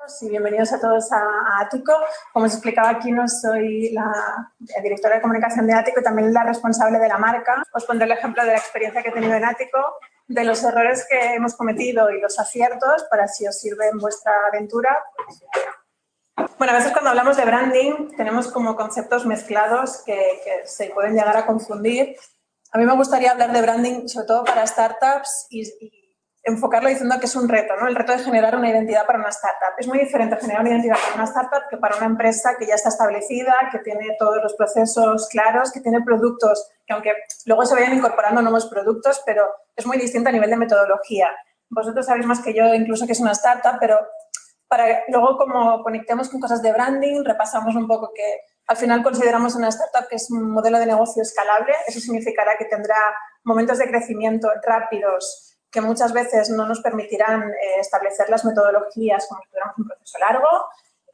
Y bienvenidos a todos a Ático. Como os explicaba aquí, no soy la directora de comunicación de Ático y también la responsable de la marca. Os pondré el ejemplo de la experiencia que he tenido en Ático, de los errores que hemos cometido y los aciertos para si os sirve en vuestra aventura. Bueno, a veces cuando hablamos de branding tenemos como conceptos mezclados que se pueden llegar a confundir. A mí me gustaría hablar de branding sobre todo para startups y enfocarlo diciendo que es un reto, ¿no? El reto de generar una identidad para una startup. Es muy diferente generar una identidad para una startup que para una empresa que ya está establecida, que tiene todos los procesos claros, que tiene productos que aunque luego se vayan incorporando nuevos productos, pero es muy distinto a nivel de metodología. Vosotros sabéis más que yo incluso que es una startup, pero para luego como conectemos con cosas de branding, repasamos un poco que al final consideramos una startup que es un modelo de negocio escalable. Eso significará que tendrá momentos de crecimiento rápidos que muchas veces no nos permitirán establecer las metodologías como si tuviéramos un proceso largo.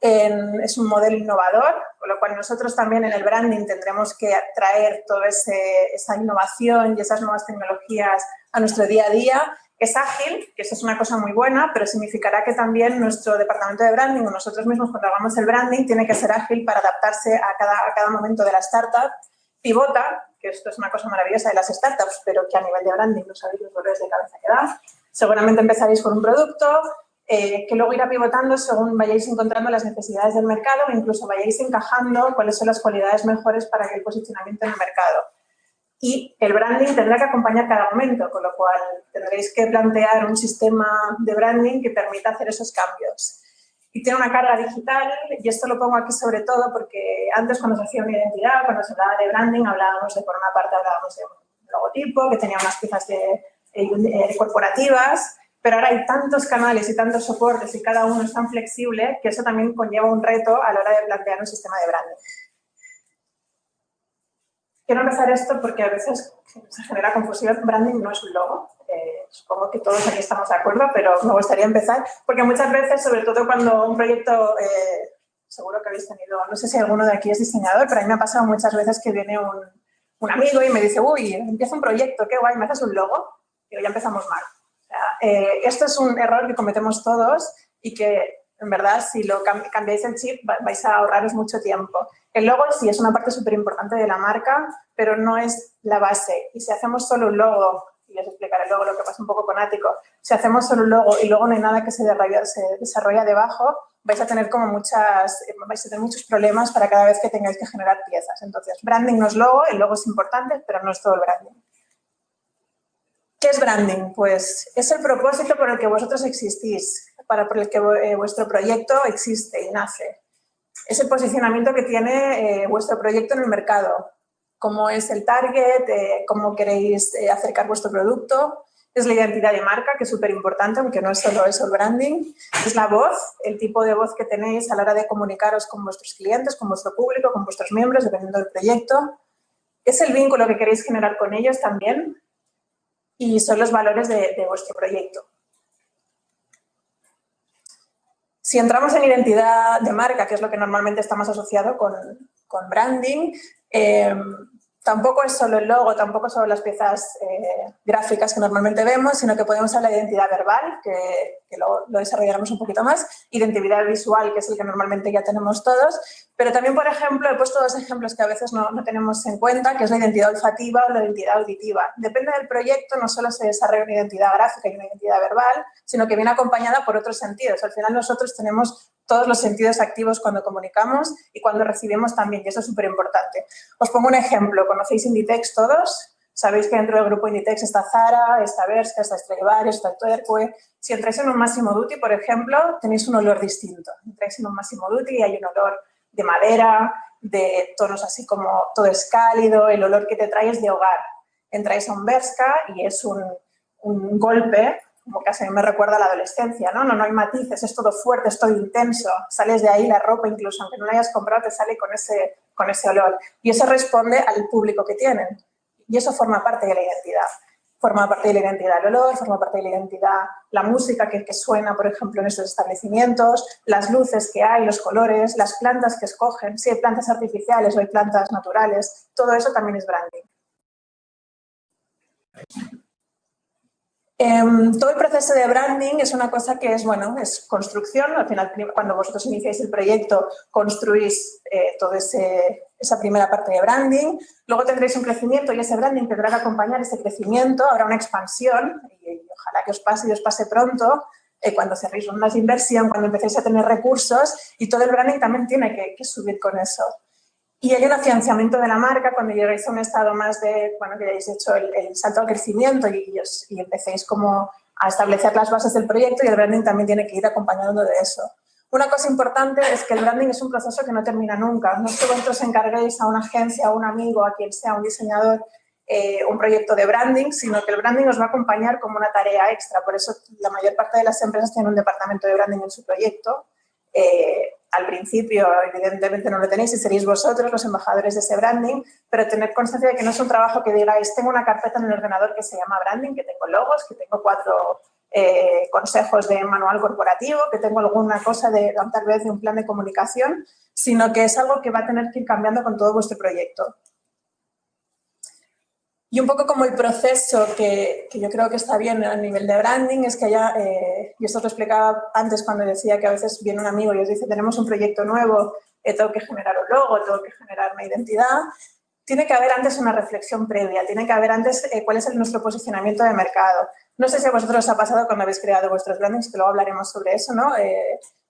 Es un modelo innovador, con lo cual nosotros también en el branding tendremos que traer toda esa innovación y esas nuevas tecnologías a nuestro día a día. Es ágil, que eso es una cosa muy buena, pero significará que también nuestro departamento de branding o nosotros mismos cuando hagamos el branding tiene que ser ágil para adaptarse a cada momento de la startup. Pivota, que esto es una cosa maravillosa de las startups, pero que a nivel de branding no sabéis los dolores de cabeza que da. Seguramente empezaréis con un producto que luego irá pivotando según vayáis encontrando las necesidades del mercado o incluso vayáis encajando cuáles son las cualidades mejores para el posicionamiento en el mercado. Y el branding tendrá que acompañar cada momento, con lo cual tendréis que plantear un sistema de branding que permita hacer esos cambios. Y tiene una carga digital, y esto lo pongo aquí sobre todo porque antes cuando se hacía una identidad, cuando se hablaba de branding, hablábamos de, por una parte, hablábamos de un logotipo que tenía unas piezas corporativas, pero ahora hay tantos canales y tantos soportes y cada uno es tan flexible que eso también conlleva un reto a la hora de plantear un sistema de branding. Quiero empezar esto porque a veces se genera confusión. Branding no es un logo. Supongo que todos aquí estamos de acuerdo, pero me gustaría empezar porque muchas veces, sobre todo cuando un proyecto, seguro que habéis tenido, no sé si alguno de aquí es diseñador, pero a mí me ha pasado muchas veces que viene un amigo y me dice, uy, empieza un proyecto, qué guay, ¿me haces un logo? Y ya empezamos mal. O sea, esto es un error que cometemos todos y que, en verdad, si lo cambiáis el chip, vais a ahorraros mucho tiempo. El logo sí es una parte súper importante de la marca, pero no es la base. Y si hacemos solo un logo, y les explicaré luego lo que pasa un poco con Ático, si hacemos solo un logo y luego no hay nada que se desarrolla debajo, vais a tener muchos problemas para cada vez que tengáis que generar piezas. Entonces, branding no es logo, el logo es importante, pero no es todo el branding. ¿Qué es branding? Pues es el propósito por el que vosotros existís, por el que vuestro proyecto existe y nace. Es el posicionamiento que tiene vuestro proyecto en el mercado. Cómo es el target, cómo queréis acercar vuestro producto. Es la identidad de marca, que es súper importante, aunque no es solo eso el branding. Es la voz, el tipo de voz que tenéis a la hora de comunicaros con vuestros clientes, con vuestro público, con vuestros miembros, dependiendo del proyecto. Es el vínculo que queréis generar con ellos también. Y son los valores de vuestro proyecto. Si entramos en identidad de marca, que es lo que normalmente está más asociado con branding, tampoco es solo el logo, tampoco son las piezas gráficas que normalmente vemos, sino que podemos usar la identidad verbal, que lo desarrollaremos un poquito más, identidad visual, que es el que normalmente ya tenemos todos, pero también, por ejemplo, he puesto dos ejemplos que a veces no tenemos en cuenta, que es la identidad olfativa o la identidad auditiva. Depende del proyecto, no solo se desarrolla una identidad gráfica y una identidad verbal, sino que viene acompañada por otros sentidos. Al final nosotros tenemos todos los sentidos activos cuando comunicamos y cuando recibimos también, y eso es súper importante. Os pongo un ejemplo. ¿Conocéis Inditex todos? Sabéis que dentro del grupo Inditex está Zara, está Bershka, está Stradivarius, está Twerkwe. Si entráis en un Massimo Dutti, por ejemplo, tenéis un olor distinto. Entráis en un Massimo Dutti y hay un olor de madera, de tonos así como todo es cálido, el olor que te trae es de hogar. Entráis a un Bershka y es un golpe, como casi a mí me recuerda a la adolescencia, ¿no? No hay matices, es todo fuerte, es todo intenso. Sales de ahí, la ropa incluso, aunque no la hayas comprado, te sale con ese olor. Y eso responde al público que tienen. Y eso forma parte de la identidad. Forma parte de la identidad el olor, forma parte de la identidad la música que suena, por ejemplo, en estos establecimientos, las luces que hay, los colores, las plantas que escogen, si hay plantas artificiales o hay plantas naturales, todo eso también es branding. Todo el proceso de branding es una cosa que es, bueno, es construcción. Al final, cuando vosotros iniciáis el proyecto, construís toda esa primera parte de branding. Luego tendréis un crecimiento y ese branding tendrá que acompañar ese crecimiento. Habrá una expansión y ojalá que os pase y os pase pronto cuando cerréis rondas de inversión, cuando empecéis a tener recursos y todo el branding también tiene que subir con eso. Y hay un afianzamiento de la marca cuando llegáis a un estado más de, bueno, que hayáis hecho el salto al crecimiento y empecéis como a establecer las bases del proyecto y el branding también tiene que ir acompañando de eso. Una cosa importante es que el branding es un proceso que no termina nunca. No es que vosotros encarguéis a una agencia, a un amigo, a quien sea, un diseñador, un proyecto de branding, sino que el branding os va a acompañar como una tarea extra. Por eso la mayor parte de las empresas tienen un departamento de branding en su proyecto. Al principio, evidentemente, no lo tenéis y seréis vosotros los embajadores de ese branding, pero tener constancia de que no es un trabajo que digáis, tengo una carpeta en el ordenador que se llama branding, que tengo logos, que tengo 4 consejos de manual corporativo, que tengo alguna cosa tal vez de un plan de comunicación, sino que es algo que va a tener que ir cambiando con todo vuestro proyecto. Y un poco como el proceso que yo creo que está bien a nivel de branding es que haya, y esto lo explicaba antes cuando decía que a veces viene un amigo y os dice tenemos un proyecto nuevo, tengo que generar un logo, tengo que generar una identidad. Tiene que haber antes una reflexión previa, tiene que haber antes cuál es nuestro posicionamiento de mercado. No sé si a vosotros os ha pasado cuando habéis creado vuestros brandings, que luego hablaremos sobre eso, ¿no?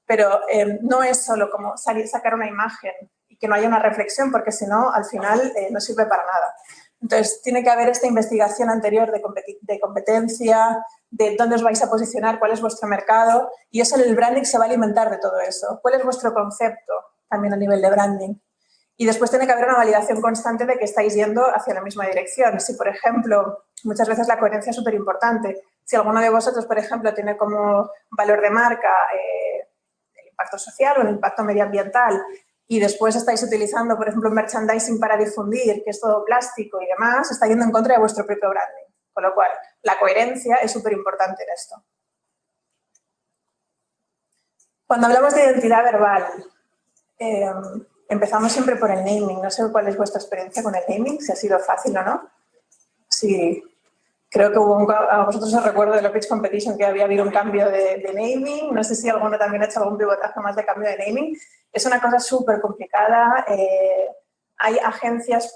Pero no es solo como sacar una imagen y que no haya una reflexión, porque si no, al final no sirve para nada. Entonces, tiene que haber esta investigación anterior de competencia, de dónde os vais a posicionar, cuál es vuestro mercado, y eso el branding se va a alimentar de todo eso. ¿Cuál es vuestro concepto también a nivel de branding? Y después tiene que haber una validación constante de que estáis yendo hacia la misma dirección. Si, por ejemplo, muchas veces la coherencia es súper importante. Si alguno de vosotros, por ejemplo, tiene como valor de marca el impacto social o el impacto medioambiental y después estáis utilizando, por ejemplo, merchandising para difundir, que es todo plástico y demás, está yendo en contra de vuestro propio branding. Con lo cual, la coherencia es súper importante en esto. Cuando hablamos de identidad verbal, empezamos siempre por el naming. No sé cuál es vuestra experiencia con el naming, si ha sido fácil o no. Sí, creo que a vosotros os recuerdo de la Pitch Competition que había habido un cambio de naming. No sé si alguno también ha hecho algún pivotaje más de cambio de naming. Es una cosa súper complicada. Hay agencias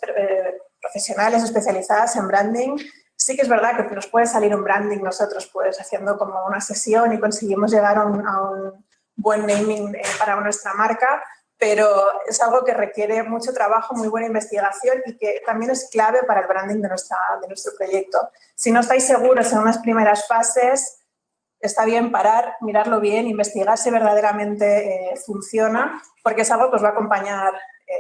profesionales especializadas en branding. Sí que es verdad que nos puede salir un branding nosotros, pues haciendo como una sesión y conseguimos llegar a un buen naming para nuestra marca, pero es algo que requiere mucho trabajo, muy buena investigación y que también es clave para el branding de nuestro proyecto. Si no estáis seguros en unas primeras fases, está bien parar, mirarlo bien, investigar si verdaderamente funciona, porque es algo que os va a acompañar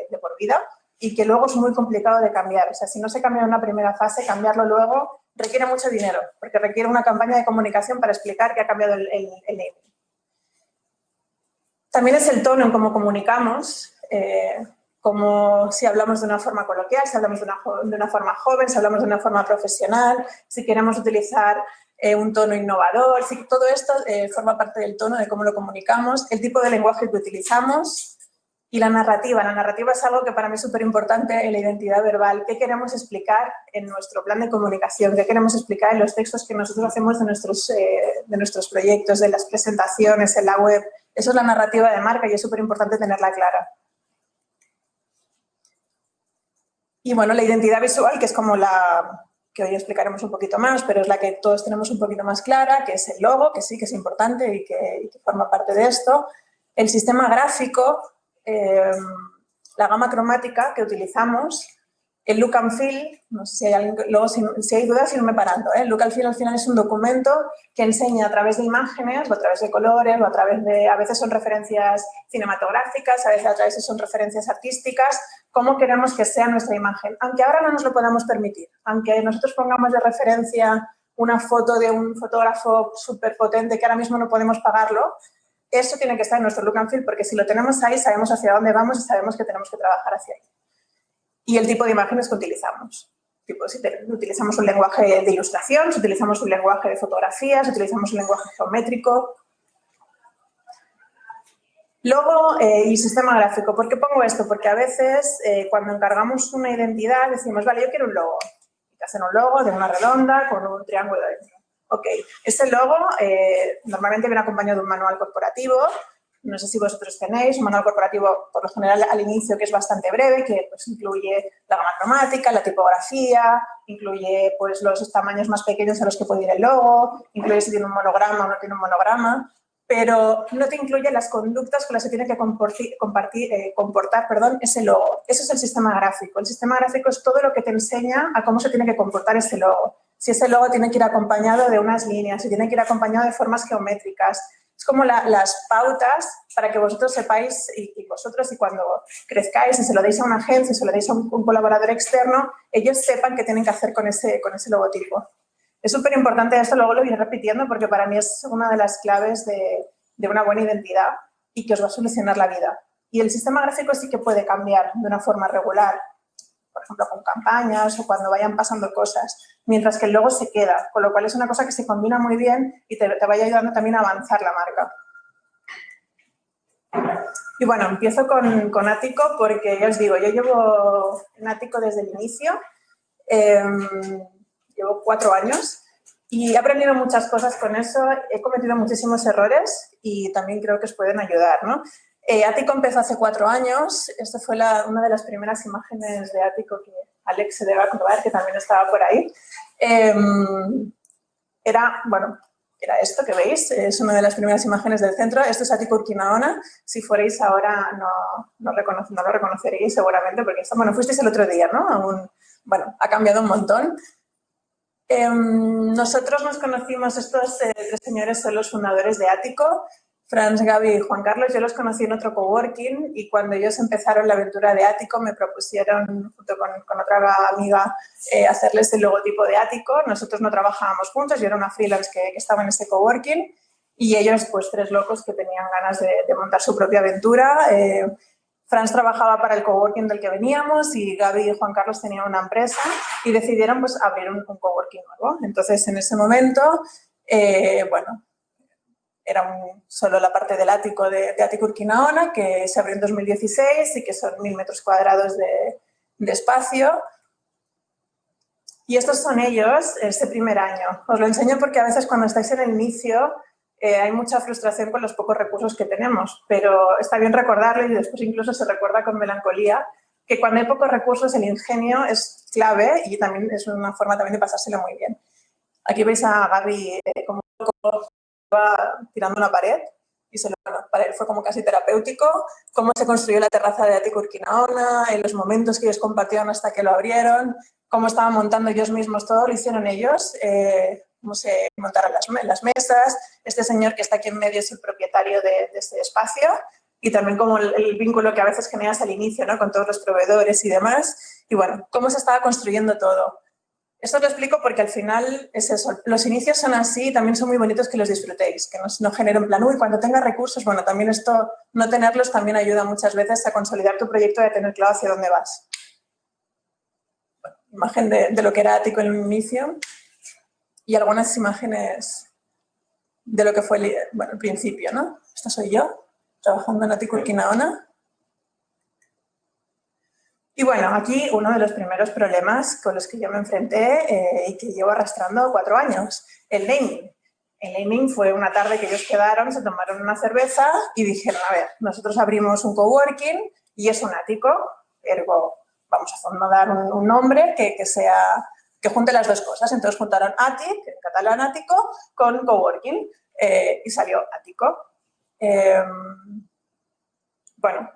de por vida y que luego es muy complicado de cambiar. O sea, si no se cambia en una primera fase, cambiarlo luego requiere mucho dinero, porque requiere una campaña de comunicación para explicar que ha cambiado el naming. También es el tono en cómo comunicamos, como si hablamos de una forma coloquial, si hablamos de una forma joven, si hablamos de una forma profesional, si queremos utilizar un tono innovador, si todo esto forma parte del tono de cómo lo comunicamos, el tipo de lenguaje que utilizamos y la narrativa. La narrativa es algo que para mí es súper importante en la identidad verbal. ¿Qué queremos explicar en nuestro plan de comunicación? ¿Qué queremos explicar en los textos que nosotros hacemos de nuestros proyectos, de las presentaciones, en la web? Eso es la narrativa de marca y es súper importante tenerla clara. Y bueno, la identidad visual, que es como la que hoy explicaremos un poquito más, pero es la que todos tenemos un poquito más clara, que es el logo, que sí que es importante y que forma parte de esto. El sistema gráfico, la gama cromática que utilizamos, el look and feel, no sé si hay alguien, luego si hay dudas, irme parando. El look and feel al final es un documento que enseña a través de imágenes o a través de colores o a través de, a veces son referencias cinematográficas, a veces son referencias artísticas, cómo queremos que sea nuestra imagen. Aunque ahora no nos lo podamos permitir, aunque nosotros pongamos de referencia una foto de un fotógrafo súper potente que ahora mismo no podemos pagarlo, eso tiene que estar en nuestro look and feel porque si lo tenemos ahí sabemos hacia dónde vamos y sabemos que tenemos que trabajar hacia ahí. Y el tipo de imágenes que utilizamos. Tipo, si utilizamos un lenguaje de ilustración, si utilizamos un lenguaje de fotografía, si utilizamos un lenguaje geométrico. Logo y sistema gráfico. ¿Por qué pongo esto? Porque a veces cuando encargamos una identidad decimos, vale, yo quiero un logo. Y te hacen un logo de una redonda con un triángulo dentro. Ok, ese logo normalmente viene acompañado de un manual corporativo. No sé si vosotros tenéis un manual corporativo, por lo general, al inicio, que es bastante breve, que pues, incluye la gama cromática, la tipografía, incluye pues, los tamaños más pequeños a los que puede ir el logo, incluye si tiene un monograma o no tiene un monograma, pero no te incluye las conductas con las que tiene que comportar ese logo. Eso es el sistema gráfico. El sistema gráfico es todo lo que te enseña a cómo se tiene que comportar ese logo. Si ese logo tiene que ir acompañado de unas líneas, si tiene que ir acompañado de formas geométricas. Es como las pautas para que vosotros sepáis y vosotros, y cuando crezcáis y se lo deis a una agencia, se lo deis a un colaborador externo, ellos sepan qué tienen que hacer con ese logotipo. Es súper importante esto, luego lo iré repitiendo porque para mí es una de las claves de una buena identidad y que os va a solucionar la vida. Y el sistema gráfico sí que puede cambiar de una forma regular, por ejemplo, con campañas o cuando vayan pasando cosas, mientras que el logo se queda, con lo cual es una cosa que se combina muy bien y te vaya ayudando también a avanzar la marca. Y bueno, empiezo con Ático porque ya os digo, yo llevo en Ático desde el inicio, llevo 4 años y he aprendido muchas cosas con eso, he cometido muchísimos errores y también creo que os pueden ayudar, ¿no? Ático empezó hace 4 años, esta fue una de las primeras imágenes de Ático que Alex se debe acordar, que también estaba por ahí. Era esto que veis, es una de las primeras imágenes del centro. Esto es Ático Urquinaona. Si fuerais ahora no lo reconoceríais seguramente, porque fuisteis el otro día, ¿no? Ha cambiado un montón. Nosotros nos conocimos, estos 3 señores son los fundadores de Ático, Franz, Gaby y Juan Carlos. Yo los conocí en otro coworking y cuando ellos empezaron la aventura de Ático me propusieron, junto con otra amiga, hacerles el logotipo de Ático. Nosotros no trabajábamos juntos, yo era una freelance que estaba en ese coworking y ellos, pues 3 locos que tenían ganas de montar su propia aventura. Franz trabajaba para el coworking del que veníamos y Gaby y Juan Carlos tenían una empresa y decidieron pues, abrir un coworking nuevo. Entonces, en ese momento, era solo la parte del ático de Ático Urquinaona, que se abrió en 2016 y que son 1000 metros cuadrados de espacio. Y estos son ellos este primer año. Os lo enseño porque a veces cuando estáis en el inicio hay mucha frustración con los pocos recursos que tenemos, pero está bien recordarlo y después incluso se recuerda con melancolía que cuando hay pocos recursos el ingenio es clave y también es una forma también de pasárselo muy bien. Aquí veis a Gaby como va tirando una pared y para él fue como casi terapéutico, cómo se construyó la terraza de Ático Urquinaona, en los momentos que ellos compartieron hasta que lo abrieron, cómo estaban montando ellos mismos todo, lo hicieron ellos, cómo se montaron las mesas. Este señor que está aquí en medio es el propietario de este espacio y también como el vínculo que a veces generas al inicio, ¿no? Con todos los proveedores y demás. Y bueno, cómo se estaba construyendo todo. Esto lo explico porque al final es eso, los inicios son así y también son muy bonitos que los disfrutéis, que no generen plan, uy, cuando tengas recursos, bueno, también esto, no tenerlos también ayuda muchas veces a consolidar tu proyecto y a tener claro hacia dónde vas. Bueno, imagen de lo que era Ático en el inicio y algunas imágenes de lo que fue el principio, ¿no? Esta soy yo, trabajando en Ático Urquinaona. Y bueno, aquí uno de los primeros problemas con los que yo me enfrenté y que llevo arrastrando 4 años, el naming. El naming fue una tarde que ellos quedaron, se tomaron una cerveza y dijeron, a ver, nosotros abrimos un coworking y es un ático, ergo vamos a dar un nombre que junte las dos cosas. Entonces juntaron Àtic, en catalán ático, con coworking y salió Ático. Bueno,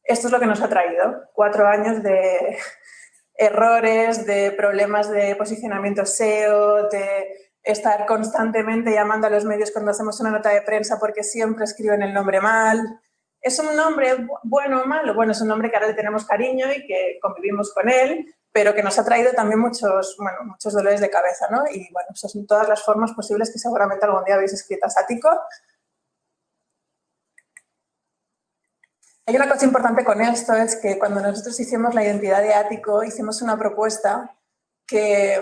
esto es lo que nos ha traído, 4 años de errores, de problemas de posicionamiento SEO, de estar constantemente llamando a los medios cuando hacemos una nota de prensa porque siempre escriben el nombre mal. ¿Es un nombre bueno o malo? Bueno, es un nombre que ahora le tenemos cariño y que convivimos con él, pero que nos ha traído también muchos dolores de cabeza, ¿no? Y bueno, esas son todas las formas posibles que seguramente algún día habéis escrito a Ático. Hay una cosa importante con esto, es que cuando nosotros hicimos la identidad de Ático, hicimos una propuesta que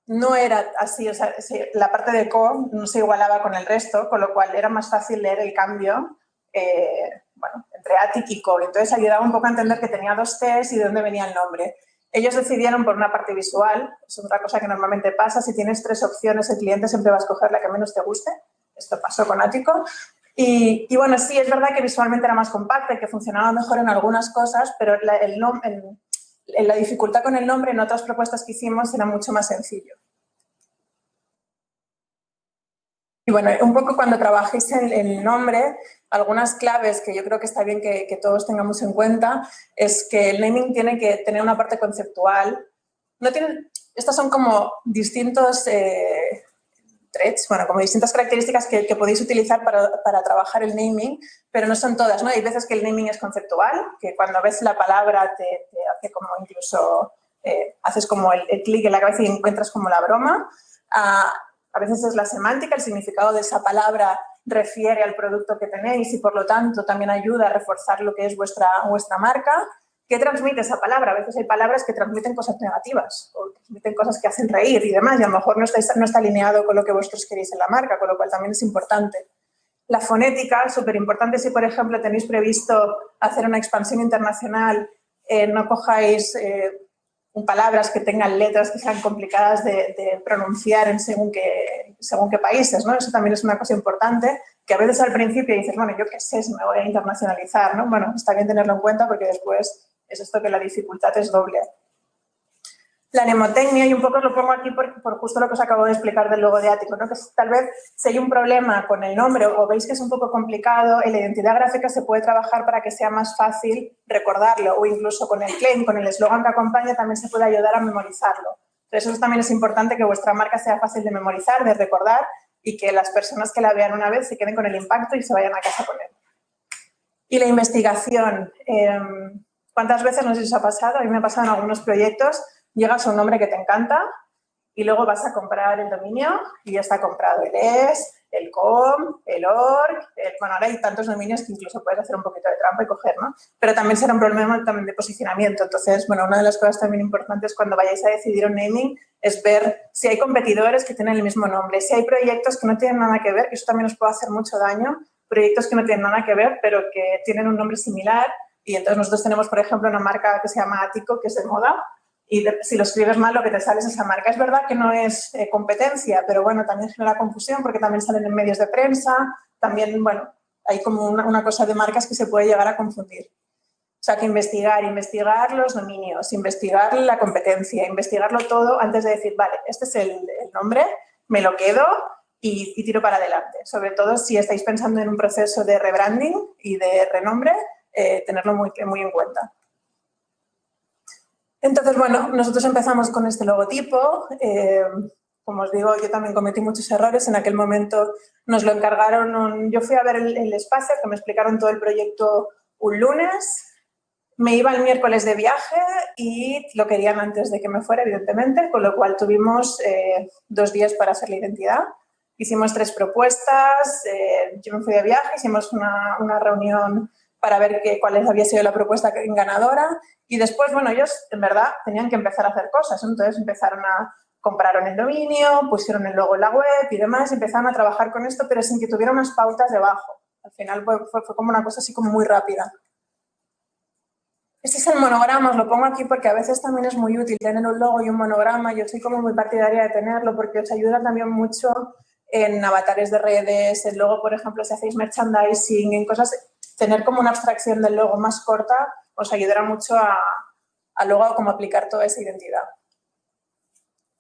no era así, o sea, la parte de co no se igualaba con el resto, con lo cual era más fácil leer el cambio entre Átic y co. Entonces ayudaba un poco a entender que tenía 2 T's y de dónde venía el nombre. Ellos decidieron por una parte visual, es otra cosa que normalmente pasa, si tienes 3 opciones, el cliente siempre va a escoger la que menos te guste. Esto pasó con Ático. Y bueno, sí, es verdad que visualmente era más compacta y que funcionaba mejor en algunas cosas, pero la dificultad con el nombre en otras propuestas que hicimos era mucho más sencillo. Y bueno, un poco cuando trabajéis en el nombre, algunas claves que yo creo que está bien que todos tengamos en cuenta es que el naming tiene que tener una parte conceptual. Estas son como distintos traits, bueno, como distintas características que podéis utilizar para trabajar el naming, pero no son todas, ¿no? Hay veces que el naming es conceptual, que cuando ves la palabra te hace como incluso, haces como el clic en la cabeza y encuentras como la broma. A veces es la semántica, el significado de esa palabra refiere al producto que tenéis y, por lo tanto, también ayuda a reforzar lo que es vuestra marca. ¿Qué transmite esa palabra? A veces hay palabras que transmiten cosas negativas o transmiten cosas que hacen reír y demás, y a lo mejor no está alineado con lo que vosotros queréis en la marca, con lo cual también es importante. La fonética, súper importante si, por ejemplo, tenéis previsto hacer una expansión internacional, no cojáis palabras que tengan letras que sean complicadas de pronunciar en según qué países, ¿no? Eso también es una cosa importante, que a veces al principio dices, bueno, yo qué sé, si me voy a internacionalizar, ¿no? Bueno, está bien tenerlo en cuenta porque después es esto que la dificultad es doble. La mnemotecnia, y un poco lo pongo aquí por justo lo que os acabo de explicar del logo de Ático, ¿no? Que tal vez si hay un problema con el nombre o veis que es un poco complicado, en la identidad gráfica se puede trabajar para que sea más fácil recordarlo, o incluso con el claim, con el eslogan que acompaña, también se puede ayudar a memorizarlo. Entonces, eso también es importante, que vuestra marca sea fácil de memorizar, de recordar, y que las personas que la vean una vez se queden con el impacto y se vayan a casa con él. Y la investigación. ¿Cuántas veces nos os ha pasado? A mí me ha pasado en algunos proyectos. Llegas a un nombre que te encanta y luego vas a comprar el dominio y ya está comprado el ES, el COM, el ORG, bueno, ahora hay tantos dominios que incluso puedes hacer un poquito de trampa y coger, ¿no? Pero también será un problema también de posicionamiento. Entonces, bueno, una de las cosas también importantes cuando vayáis a decidir un naming es ver si hay competidores que tienen el mismo nombre, si hay proyectos que no tienen nada que ver, que eso también os puede hacer mucho daño, proyectos que no tienen nada que ver, pero que tienen un nombre similar. Y entonces nosotros tenemos, por ejemplo, una marca que se llama Ático, que es de moda, y si lo escribes mal, lo que te sale es esa marca. Es verdad que no es competencia, pero bueno, también genera confusión porque también salen en medios de prensa, también, bueno, hay como una cosa de marcas que se puede llegar a confundir. O sea, que investigar los dominios, investigar la competencia, investigarlo todo antes de decir, vale, este es el nombre, me lo quedo y tiro para adelante. Sobre todo si estáis pensando en un proceso de rebranding y de renombre, tenerlo muy en cuenta. Entonces, bueno, nosotros empezamos con este logotipo. Como os digo, yo también cometí muchos errores. En aquel momento nos lo encargaron. Yo fui a ver el espacio, que me explicaron todo el proyecto un lunes. Me iba el miércoles de viaje y lo querían antes de que me fuera, evidentemente, con lo cual tuvimos 2 días para hacer la identidad. Hicimos 3 propuestas, yo me fui de viaje, hicimos una reunión para ver cuál había sido la propuesta ganadora y después, bueno, ellos en verdad tenían que empezar a hacer cosas, entonces compraron el dominio, pusieron el logo en la web y demás, empezaron a trabajar con esto, pero sin que tuviera unas pautas debajo. Al final fue como una cosa así como muy rápida. Este es el monograma, os lo pongo aquí porque a veces también es muy útil tener un logo y un monograma. Yo soy como muy partidaria de tenerlo porque os ayuda también mucho en avatares de redes, el logo, por ejemplo, si hacéis merchandising, en cosas, tener como una abstracción del logo más corta os ayudará mucho a luego como aplicar toda esa identidad.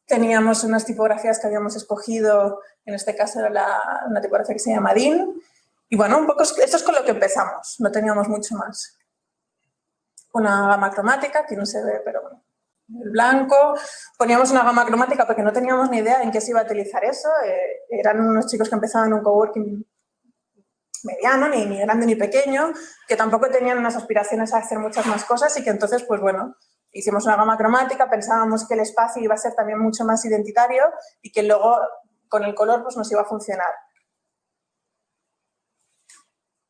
Teníamos unas tipografías que habíamos escogido, en este caso era una tipografía que se llama DIN. Y bueno, un poco esto es con lo que empezamos, no teníamos mucho más. Una gama cromática, aquí no se ve, pero bueno, el blanco. Poníamos una gama cromática porque no teníamos ni idea en qué se iba a utilizar eso. Eran unos chicos que empezaban un coworking mediano, ni grande ni pequeño, que tampoco tenían unas aspiraciones a hacer muchas más cosas y que entonces, pues bueno, hicimos una gama cromática, pensábamos que el espacio iba a ser también mucho más identitario y que luego con el color pues nos iba a funcionar.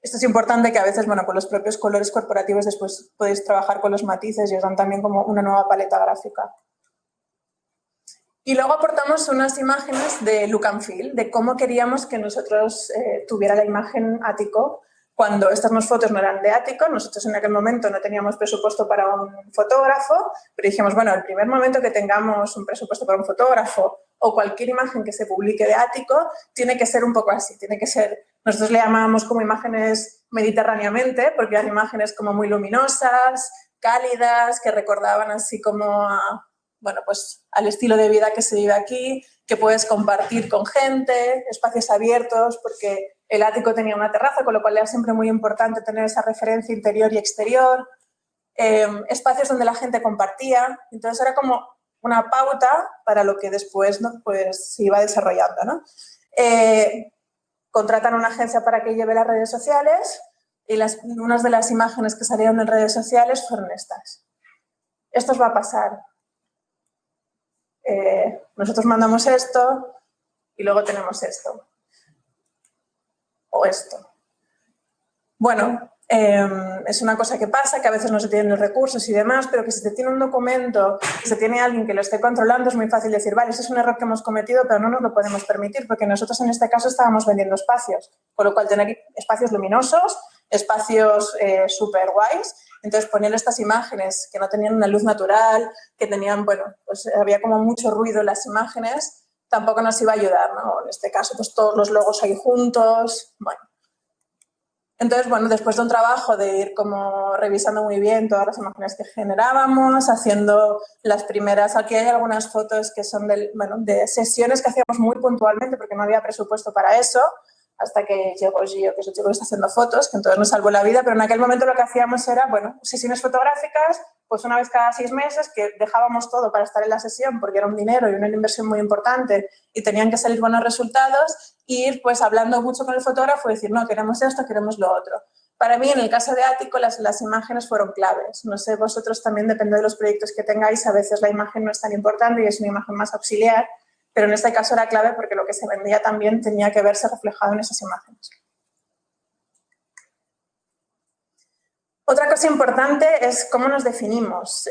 Esto es importante que a veces, bueno, con los propios colores corporativos después podéis trabajar con los matices y os dan también como una nueva paleta gráfica. Y luego aportamos unas imágenes de look and feel, de cómo queríamos que nosotros tuviera la imagen Ático cuando estas fotos no eran de Ático. Nosotros en aquel momento no teníamos presupuesto para un fotógrafo, pero dijimos, bueno, el primer momento que tengamos un presupuesto para un fotógrafo o cualquier imagen que se publique de Ático, tiene que ser un poco así, tiene que ser, nosotros le llamábamos como imágenes mediterráneamente, porque eran imágenes como muy luminosas, cálidas, que recordaban así como a, bueno, pues al estilo de vida que se vive aquí, que puedes compartir con gente, espacios abiertos, porque el ático tenía una terraza, con lo cual era siempre muy importante tener esa referencia interior y exterior, espacios donde la gente compartía. Entonces era como una pauta para lo que después, ¿no?, pues se iba desarrollando, ¿no? Contratan una agencia para que lleve las redes sociales y unas de las imágenes que salieron en redes sociales fueron estas. Esto os va a pasar. Nosotros mandamos esto y luego tenemos esto. O esto. Bueno, es una cosa que pasa, que a veces no se tienen los recursos y demás, pero que si se tiene un documento y se tiene alguien que lo esté controlando, es muy fácil decir, vale, ese es un error que hemos cometido, pero no nos lo podemos permitir, porque nosotros en este caso estábamos vendiendo espacios, con lo cual tener espacios luminosos, espacios súper guays. Entonces, poner estas imágenes que no tenían una luz natural, que tenían, bueno, pues había como mucho ruido en las imágenes, tampoco nos iba a ayudar, ¿no? En este caso, pues todos los logos ahí juntos, bueno. Entonces, bueno, después de un trabajo de ir como revisando muy bien todas las imágenes que generábamos, haciendo las primeras, aquí hay algunas fotos que son de sesiones que hacíamos muy puntualmente porque no había presupuesto para eso, hasta que llegó Gio, que es el chico que está haciendo fotos, que entonces nos salvó la vida, pero en aquel momento lo que hacíamos era, bueno, sesiones fotográficas, pues una vez cada 6 meses, que dejábamos todo para estar en la sesión porque era un dinero y una inversión muy importante y tenían que salir buenos resultados, y ir pues hablando mucho con el fotógrafo y decir, no, queremos esto, queremos lo otro. Para mí, en el caso de Ático, las imágenes fueron claves. No sé, vosotros también, depende de los proyectos que tengáis, a veces la imagen no es tan importante y es una imagen más auxiliar, pero en este caso era clave porque lo que se vendía también tenía que verse reflejado en esas imágenes. Otra cosa importante es cómo nos definimos,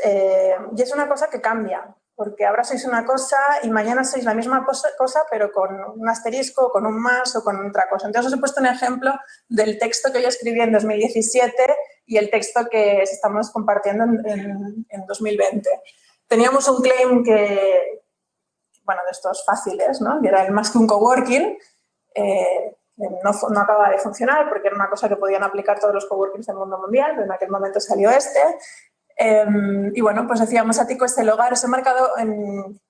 y es una cosa que cambia, porque ahora sois una cosa y mañana sois la misma cosa, pero con un asterisco, con un más o con otra cosa. Entonces os he puesto un ejemplo del texto que yo escribí en 2017 y el texto que estamos compartiendo en 2020. Teníamos un claim que, bueno, de estos fáciles, ¿no? Que era el más que un coworking, no acaba de funcionar porque era una cosa que podían aplicar todos los coworkings del mundo mundial, pero en aquel momento salió este. Y bueno, pues decíamos, Ático es el hogar. Os he marcado,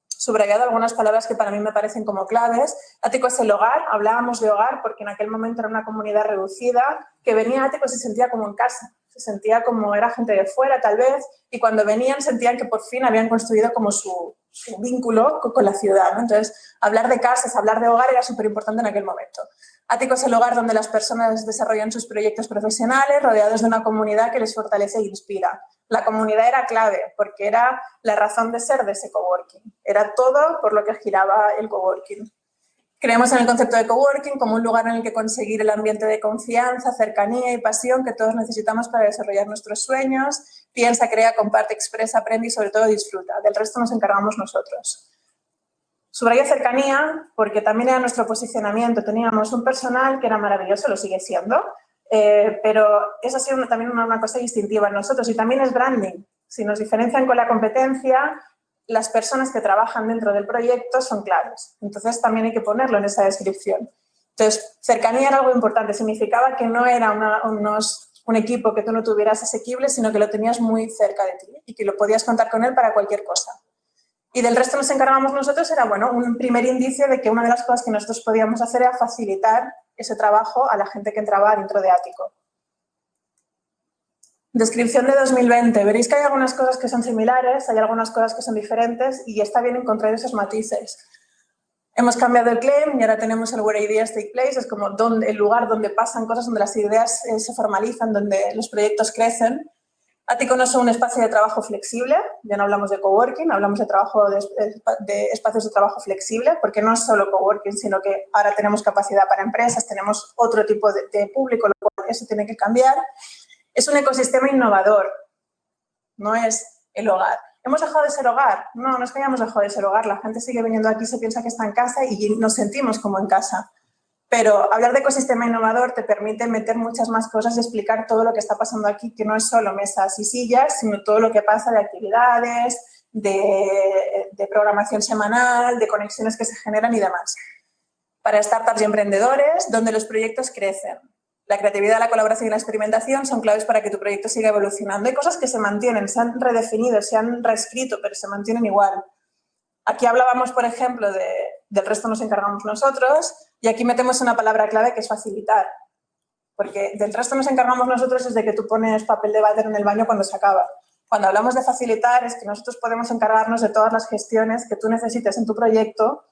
subrayado algunas palabras que para mí me parecen como claves. Ático es el hogar. Hablábamos de hogar porque en aquel momento era una comunidad reducida, que venía a Ático y se sentía como en casa. Se sentía como era gente de fuera, tal vez, y cuando venían sentían que por fin habían construido como su vínculo con la ciudad, ¿no? Entonces, hablar de casas, hablar de hogar era súper importante en aquel momento. Ático es el lugar donde las personas desarrollan sus proyectos profesionales, rodeados de una comunidad que les fortalece e inspira. La comunidad era clave porque era la razón de ser de ese coworking. Era todo por lo que giraba el coworking. Creemos en el concepto de coworking como un lugar en el que conseguir el ambiente de confianza, cercanía y pasión que todos necesitamos para desarrollar nuestros sueños. Piensa, crea, comparte, expresa, aprende y sobre todo disfruta. Del resto nos encargamos nosotros. Subrayo cercanía porque también era nuestro posicionamiento. Teníamos un personal que era maravilloso, lo sigue siendo, pero eso ha sido también una cosa distintiva en nosotros y también es branding. Si nos diferencian con la competencia, las personas que trabajan dentro del proyecto son claves. Entonces, también hay que ponerlo en esa descripción. Entonces, cercanía era algo importante. Significaba que no era un equipo que tú no tuvieras asequible, sino que lo tenías muy cerca de ti y que lo podías contar con él para cualquier cosa. Y del resto nos encargábamos nosotros, era, bueno, un primer indicio de que una de las cosas que nosotros podíamos hacer era facilitar ese trabajo a la gente que entraba dentro de Ático. Descripción de 2020. Veréis que hay algunas cosas que son similares, hay algunas cosas que son diferentes y está bien encontrar esos matices. Hemos cambiado el claim y ahora tenemos el Where Ideas Take Place, es como el lugar donde pasan cosas, donde las ideas se formalizan, donde los proyectos crecen. Ático no es un espacio de trabajo flexible, ya no hablamos de coworking, hablamos de espacios de trabajo flexible, porque no es solo coworking, sino que ahora tenemos capacidad para empresas, tenemos otro tipo de público, lo cual eso tiene que cambiar. Es un ecosistema innovador, no es el hogar. ¿Hemos dejado de ser hogar? No, no es que hayamos dejado de ser hogar, la gente sigue viniendo aquí, se piensa que está en casa y nos sentimos como en casa. Pero hablar de ecosistema innovador te permite meter muchas más cosas y explicar todo lo que está pasando aquí, que no es solo mesas y sillas, sino todo lo que pasa de actividades, de programación semanal, de conexiones que se generan y demás. Para startups y emprendedores, donde los proyectos crecen. La creatividad, la colaboración y la experimentación son claves para que tu proyecto siga evolucionando. Hay cosas que se mantienen, se han redefinido, se han reescrito, pero se mantienen igual. Aquí hablábamos, por ejemplo, del resto nos encargamos nosotros, y aquí metemos una palabra clave que es facilitar. Porque del resto nos encargamos nosotros es de que tú pones papel de váter en el baño cuando se acaba. Cuando hablamos de facilitar es que nosotros podemos encargarnos de todas las gestiones que tú necesites en tu proyecto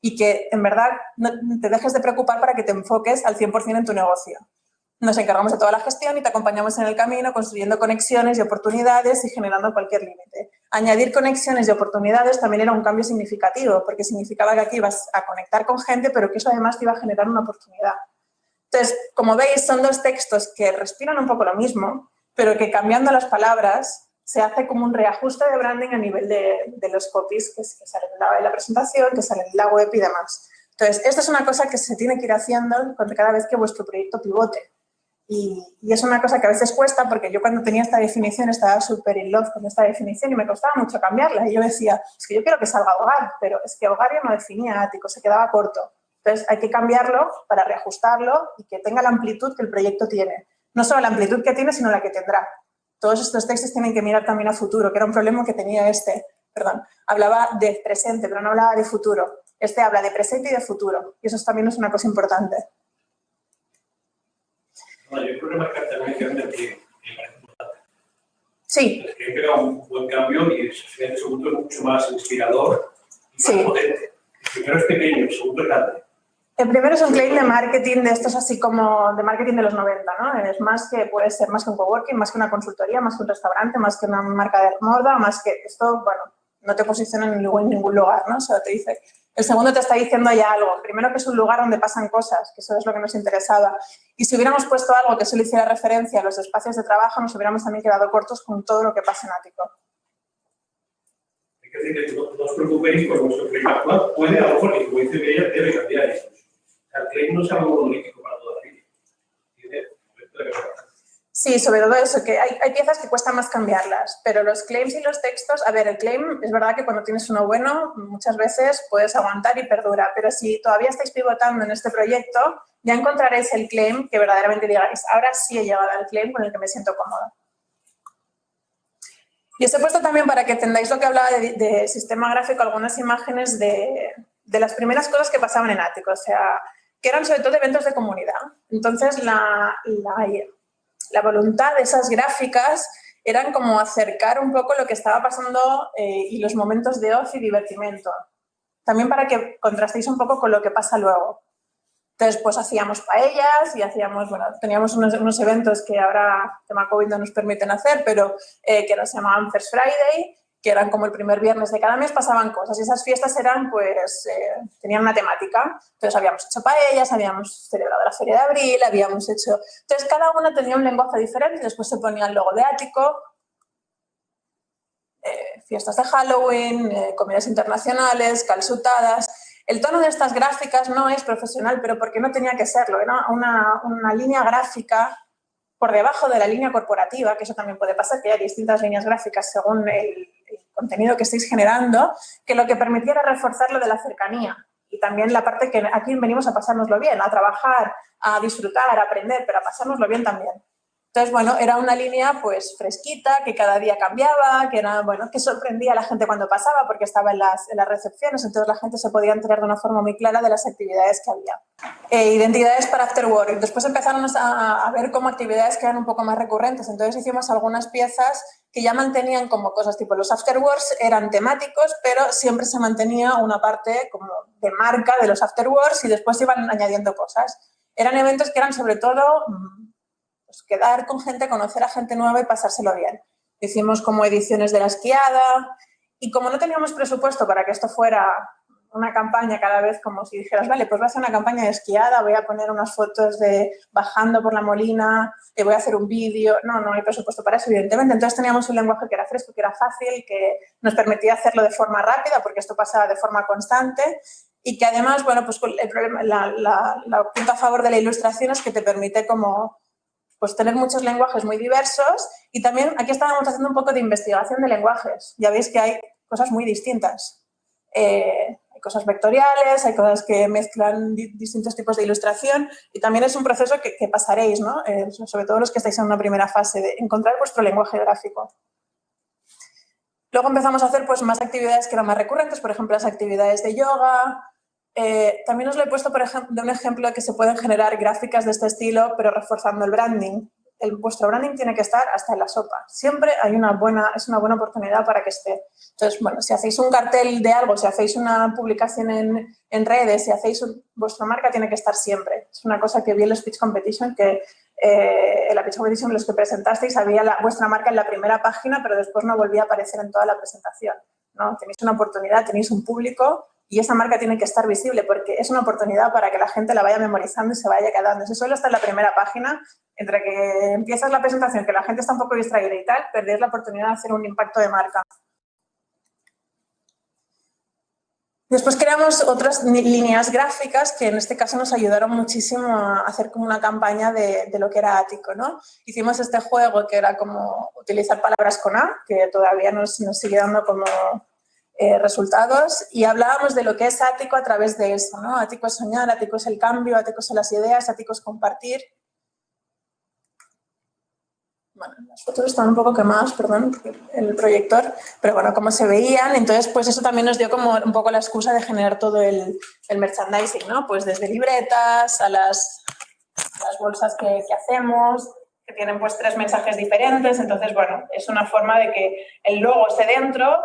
y que, en verdad, no te dejes de preocupar para que te enfoques al 100% en tu negocio. Nos encargamos de toda la gestión y te acompañamos en el camino construyendo conexiones y oportunidades y generando cualquier límite. Añadir conexiones y oportunidades también era un cambio significativo, porque significaba que aquí ibas a conectar con gente, pero que eso además te iba a generar una oportunidad. Entonces, como veis, son dos textos que respiran un poco lo mismo, pero que cambiando las palabras se hace como un reajuste de branding a nivel de los copies que salen en la presentación, que salen en la web y demás. Entonces, esto es una cosa que se tiene que ir haciendo cada vez que vuestro proyecto pivote. Y es una cosa que a veces cuesta, porque yo cuando tenía esta definición estaba súper in love con esta definición y me costaba mucho cambiarla. Y yo decía, es que yo quiero que salga hogar, pero es que hogar ya no definía ático, se quedaba corto. Entonces, hay que cambiarlo para reajustarlo y que tenga la amplitud que el proyecto tiene. No solo la amplitud que tiene, sino la que tendrá. Todos estos textos tienen que mirar también a futuro, que era un problema que tenía hablaba de presente, pero no hablaba de futuro. Este habla de presente y de futuro, y eso también es una cosa importante. Bueno, yo creo que marcar también que me parece importante. Sí. Es que he pegado un buen cambio y el segundo es mucho más inspirador y más potente. El primero es pequeño, el segundo es grande. El primero es un claim de marketing de estos así como de marketing de los 90, ¿no? Es más que, puede ser más que un coworking, más que una consultoría, más que un restaurante, más que una marca de moda, más que esto, bueno, no te posiciona en ningún lugar, ¿no? Solo te dice. El segundo te está diciendo ya algo. Primero que es un lugar donde pasan cosas, que eso es lo que nos interesaba. Y si hubiéramos puesto algo que solo hiciera referencia a los espacios de trabajo, nos hubiéramos también quedado cortos con todo lo que pasa en ático. Hay que decir que no os preocupéis por vuestro claim actual. Puede, a lo mejor, y como dice Mireia, debe cambiar eso. El claim no es algo monolítico para toda la vida. Sí, sobre todo eso, que hay piezas que cuesta más cambiarlas, pero los claims y los textos, a ver, el claim es verdad que cuando tienes uno bueno, muchas veces puedes aguantar y perdura, pero si todavía estáis pivotando en este proyecto, ya encontraréis el claim que verdaderamente digáis, ahora sí he llegado al claim con el que me siento cómoda. Y os he puesto también para que entendáis lo que hablaba de sistema gráfico, algunas imágenes de las primeras cosas que pasaban en ático, o sea, que eran sobre todo eventos de comunidad. Entonces, la voluntad de esas gráficas eran como acercar un poco lo que estaba pasando y los momentos de ocio y divertimento. También para que contrastéis un poco con lo que pasa luego. Entonces, pues hacíamos paellas y hacíamos, bueno, teníamos unos eventos que ahora, tema COVID, no nos permiten hacer, pero que nos llamaban First Friday, que eran como el primer viernes de cada mes, pasaban cosas. Y esas fiestas eran, pues, tenían una temática. Entonces, habíamos hecho paellas, habíamos celebrado la Feria de Abril, habíamos hecho... Entonces, cada una tenía un lenguaje diferente y después se ponía el logo de ático, fiestas de Halloween, comidas internacionales, calzutadas. El tono de estas gráficas no es profesional, pero porque no tenía que serlo. Era una línea gráfica por debajo de la línea corporativa, que eso también puede pasar, que hay distintas líneas gráficas según el contenido que estéis generando, que lo que permitiera reforzar lo de la cercanía. Y también la parte que aquí venimos a pasárnoslo bien, a trabajar, a disfrutar, a aprender, pero a pasárnoslo bien también. Entonces, bueno, era una línea pues fresquita, que cada día cambiaba, que era, bueno, que sorprendía a la gente cuando pasaba porque estaba en las recepciones, entonces la gente se podía enterar de una forma muy clara de las actividades que había. Identidades para after work. Después empezaron a ver como actividades que eran un poco más recurrentes, entonces hicimos algunas piezas que ya mantenían como cosas tipo los afterworks, eran temáticos, pero siempre se mantenía una parte como de marca de los afterworks y después iban añadiendo cosas. Eran eventos que eran sobre todo... pues quedar con gente, conocer a gente nueva y pasárselo bien. Hicimos como ediciones de la esquiada y como no teníamos presupuesto para que esto fuera una campaña cada vez como si dijeras, vale, pues voy a hacer una campaña de esquiada, voy a poner unas fotos de bajando por la Molina, voy a hacer un vídeo. No hay presupuesto para eso, evidentemente. Entonces teníamos un lenguaje que era fresco, que era fácil, que nos permitía hacerlo de forma rápida porque esto pasaba de forma constante y que además, bueno, pues el problema, la punta a favor de la ilustración es que te permite como pues tener muchos lenguajes muy diversos y también aquí estábamos haciendo un poco de investigación de lenguajes. Ya veis que hay cosas muy distintas. Hay cosas vectoriales, hay cosas que mezclan distintos tipos de ilustración y también es un proceso que pasaréis, ¿no? Sobre todo los que estáis en una primera fase de encontrar vuestro lenguaje gráfico. Luego empezamos a hacer pues, más actividades que eran más recurrentes, por ejemplo, las actividades de yoga. También os lo he puesto por ejemplo, de un ejemplo de que se pueden generar gráficas de este estilo, pero reforzando el branding. Vuestro branding tiene que estar hasta en la sopa. Siempre es una buena oportunidad para que esté. Entonces, bueno, si hacéis un cartel de algo, si hacéis una publicación en redes, si hacéis vuestra marca tiene que estar siempre. Es una cosa que vi en los Pitch Competition, que en la Pitch Competition los que presentasteis había vuestra marca en la primera página, pero después no volvía a aparecer en toda la presentación, ¿no? Tenéis una oportunidad, tenéis un público y esa marca tiene que estar visible porque es una oportunidad para que la gente la vaya memorizando y se vaya quedando. Si solo está en la primera página, entre que empiezas la presentación, que la gente está un poco distraída y tal, perdéis la oportunidad de hacer un impacto de marca. Después creamos otras líneas gráficas que en este caso nos ayudaron muchísimo a hacer como una campaña de lo que era Ático, ¿no? Hicimos este juego que era como utilizar palabras con A, que todavía nos sigue dando como resultados, y hablábamos de lo que es Ático a través de eso, ¿no? Ático es soñar, Ático es el cambio, Ático son las ideas, Ático es compartir. Bueno, las fotos están un poco quemadas, perdón, el proyector, pero bueno, como se veían, entonces pues eso también nos dio como un poco la excusa de generar todo el merchandising, ¿no? Pues desde libretas a las bolsas que hacemos, que tienen pues 3 mensajes diferentes, entonces bueno, es una forma de que el logo esté dentro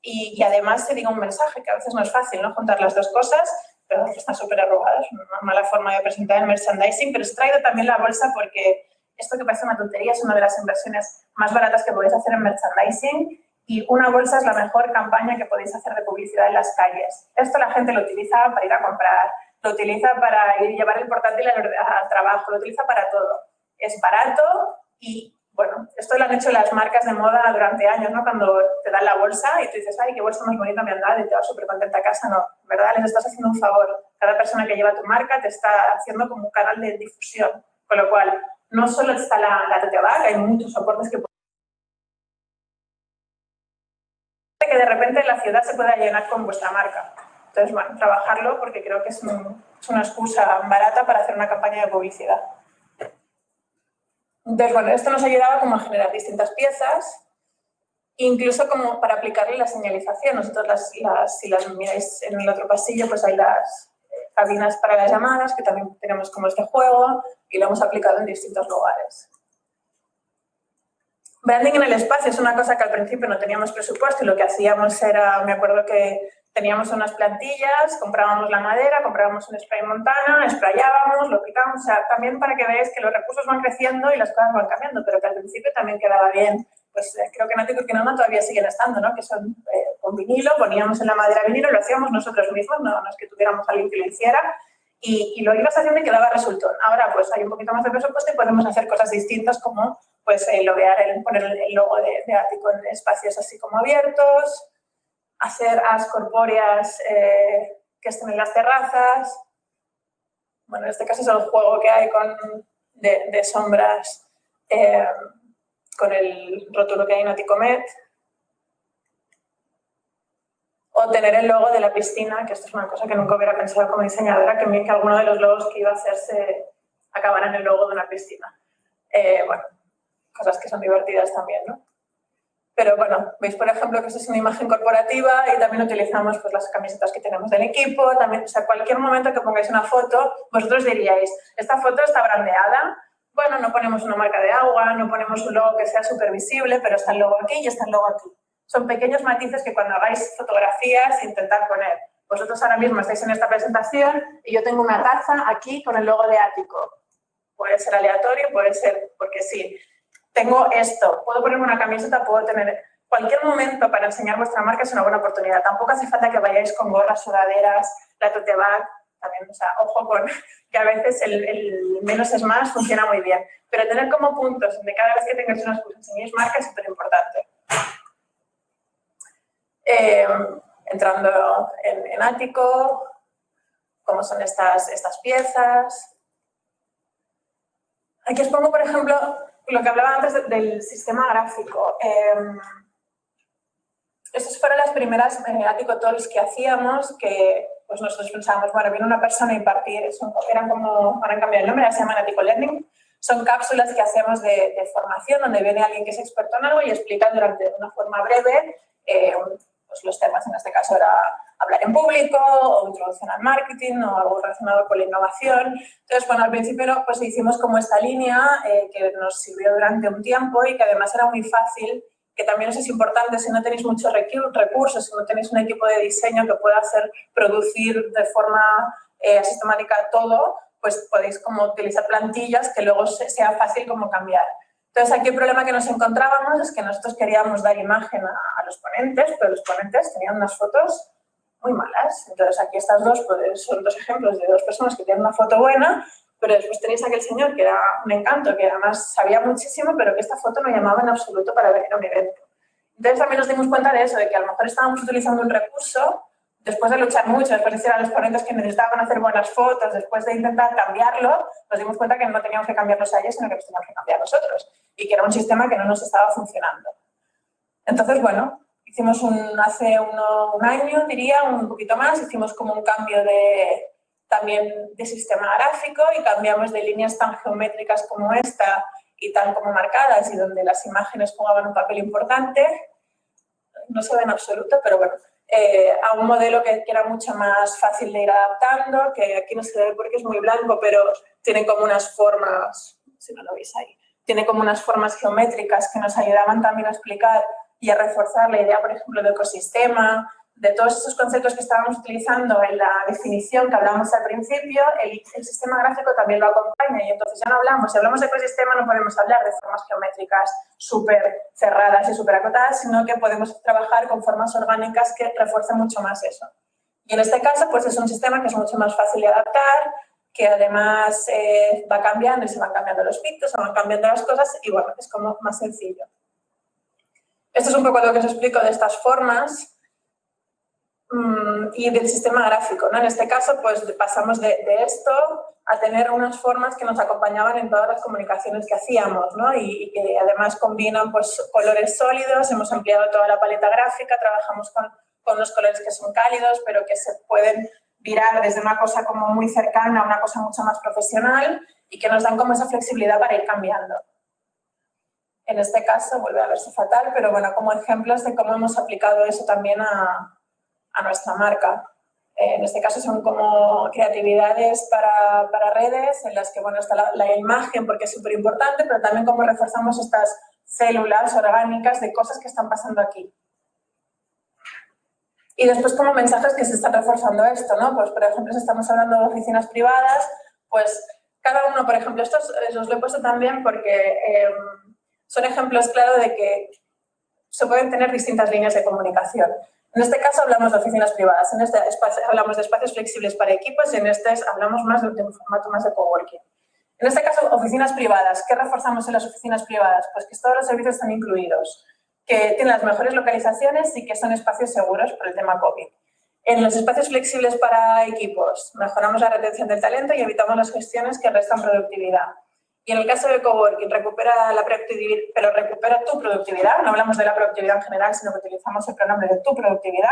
y además se diga un mensaje, que a veces no es fácil, ¿no? Juntar las dos cosas, pero están súper arrugadas, una mala forma de presentar el merchandising, pero os he traído también la bolsa porque esto que parece una tontería es una de las inversiones más baratas que podéis hacer en merchandising y una bolsa es la mejor campaña que podéis hacer de publicidad en las calles. Esto la gente lo utiliza para ir a comprar, lo utiliza para ir llevar el portátil al trabajo, lo utiliza para todo. Es barato y, bueno, esto lo han hecho las marcas de moda durante años, ¿no? Cuando te dan la bolsa y tú dices, ay, qué bolsa más bonita me han dado y te vas súper contenta a casa, no, ¿verdad? Les estás haciendo un favor. Cada persona que lleva tu marca te está haciendo como un canal de difusión, con lo cual no solo está la tote bag, hay muchos soportes que de repente la ciudad se pueda llenar con vuestra marca. Entonces, bueno, trabajarlo porque creo que es una excusa barata para hacer una campaña de publicidad. Entonces, bueno, esto nos ayudaba como a generar distintas piezas, incluso como para aplicarle la señalización. Nosotros, si las miráis en el otro pasillo, pues hay las cabinas para las llamadas, que también tenemos como este juego, y lo hemos aplicado en distintos lugares. Branding en el espacio es una cosa que al principio no teníamos presupuesto y lo que hacíamos era, me acuerdo que teníamos unas plantillas, comprábamos la madera, comprábamos un spray montana, sprayábamos, lo picábamos, o sea, también para que veáis que los recursos van creciendo y las cosas van cambiando, pero que al principio también quedaba bien. Pues creo que en Ático y Quinona todavía siguen estando, ¿no? Que son con vinilo, poníamos en la madera vinilo, lo hacíamos nosotros mismos, no es que tuviéramos a alguien que lo hiciera, y lo ibas haciendo y quedaba resultón. Ahora pues hay un poquito más de presupuesto y podemos hacer cosas distintas como pues poner el logo de Ático en espacios así como abiertos, hacer as corpóreas que estén en las terrazas. Bueno, en este caso es el juego que hay de sombras con el rótulo que hay en Aticomet. O tener el logo de la piscina, que esto es una cosa que nunca hubiera pensado como diseñadora, que alguno de los logos que iba a hacerse acabara en el logo de una piscina. Bueno, cosas que son divertidas también, ¿no? Pero bueno, veis por ejemplo que esto es una imagen corporativa y también utilizamos pues, las camisetas que tenemos del equipo, también, o sea, cualquier momento que pongáis una foto, vosotros diríais, esta foto está brandeada, bueno, no ponemos una marca de agua, no ponemos un logo que sea súper visible, pero está el logo aquí y está el logo aquí. Son pequeños matices que cuando hagáis fotografías intentad poner. Vosotros ahora mismo estáis en esta presentación y yo tengo una taza aquí con el logo de Ático. Puede ser aleatorio, puede ser porque sí. Tengo esto, puedo ponerme una camiseta, puedo tener... Cualquier momento para enseñar vuestra marca es una buena oportunidad. Tampoco hace falta que vayáis con gorras, sudaderas, la tote bag, también, o sea, ojo con que a veces el menos es más funciona muy bien. Pero tener como puntos donde cada vez que tengáis una excusa enseñéis marca es súper importante. Entrando en Ático, cómo son estas piezas. Aquí os pongo, por ejemplo, lo que hablaba antes del sistema gráfico. Estas fueron las primeras Ático Talks que hacíamos, que pues nosotros pensábamos, bueno, viene una persona a impartir, eran como, ahora han cambiado el nombre, ya se llaman Ático Learning, son cápsulas que hacemos de formación, donde viene alguien que es experto en algo y explica de una forma breve pues los temas. En este caso era hablar en público, o introducción al marketing, o algo relacionado con la innovación. Entonces, bueno, al principio pues hicimos como esta línea que nos sirvió durante un tiempo y que además era muy fácil, que también eso es importante, si no tenéis muchos recursos, si no tenéis un equipo de diseño que pueda producir de forma sistemática todo, pues podéis como utilizar plantillas que luego sea fácil como cambiar. Entonces, aquí el problema que nos encontrábamos es que nosotros queríamos dar imagen a los ponentes, pero los ponentes tenían unas fotos muy malas. Entonces, aquí estas dos pues, son dos ejemplos de dos personas que tienen una foto buena, pero después tenéis a aquel señor que era un encanto, que además sabía muchísimo, pero que esta foto no llamaba en absoluto para venir a un evento. Entonces, también nos dimos cuenta de eso, de que a lo mejor estábamos utilizando un recurso, después de luchar mucho, después de decir a los ponentes que necesitaban hacer buenas fotos, después de intentar cambiarlo, nos dimos cuenta que no teníamos que cambiarlos a ellos, sino que los teníamos que cambiar nosotros, y que era un sistema que no nos estaba funcionando. Entonces, bueno, hicimos hace un año, diría, un poquito más, hicimos como un cambio también de sistema gráfico y cambiamos de líneas tan geométricas como esta y tan como marcadas y donde las imágenes jugaban un papel importante, no se ve en absoluto, pero bueno, a un modelo que era mucho más fácil de ir adaptando, que aquí no se ve porque es muy blanco, pero tiene como unas formas, si no lo veis ahí, tiene como unas formas geométricas que nos ayudaban también a explicar y a reforzar la idea, por ejemplo, de ecosistema, de todos esos conceptos que estábamos utilizando en la definición que hablamos al principio. El sistema gráfico también lo acompaña y entonces ya no hablamos, si hablamos de ecosistema no podemos hablar de formas geométricas súper cerradas y súper acotadas, sino que podemos trabajar con formas orgánicas que refuercen mucho más eso. Y en este caso, pues es un sistema que es mucho más fácil de adaptar, que además va cambiando y se van cambiando los pictos, se van cambiando las cosas y bueno, es como más sencillo. Esto es un poco lo que os explico de estas formas y del sistema gráfico, ¿no? En este caso, pues pasamos de esto a tener unas formas que nos acompañaban en todas las comunicaciones que hacíamos, ¿no? Y que además combinan pues, colores sólidos, hemos ampliado toda la paleta gráfica, trabajamos con unos colores que son cálidos, pero que se pueden virar desde una cosa como muy cercana a una cosa mucho más profesional y que nos dan como esa flexibilidad para ir cambiando. En este caso, vuelve a verse fatal, pero bueno, como ejemplos de cómo hemos aplicado eso también a nuestra marca. En este caso son como creatividades para redes en las que, bueno, está la imagen porque es súper importante, pero también cómo reforzamos estas células orgánicas de cosas que están pasando aquí. Y después como mensajes que se están reforzando esto, ¿no? Pues, por ejemplo, si estamos hablando de oficinas privadas, pues cada uno, por ejemplo, estos os lo he puesto también porque son ejemplos claros de que se pueden tener distintas líneas de comunicación. En este caso hablamos de oficinas privadas, en este espacio hablamos de espacios flexibles para equipos y en este hablamos más de un formato más de coworking. En este caso, oficinas privadas. ¿Qué reforzamos en las oficinas privadas? Pues que todos los servicios están incluidos, que tienen las mejores localizaciones y que son espacios seguros por el tema COVID. En los espacios flexibles para equipos, mejoramos la retención del talento y evitamos las gestiones que restan productividad. Y en el caso de coworking, recupera la productividad, pero recupera tu productividad. No hablamos de la productividad en general, sino que utilizamos el pronombre de tu productividad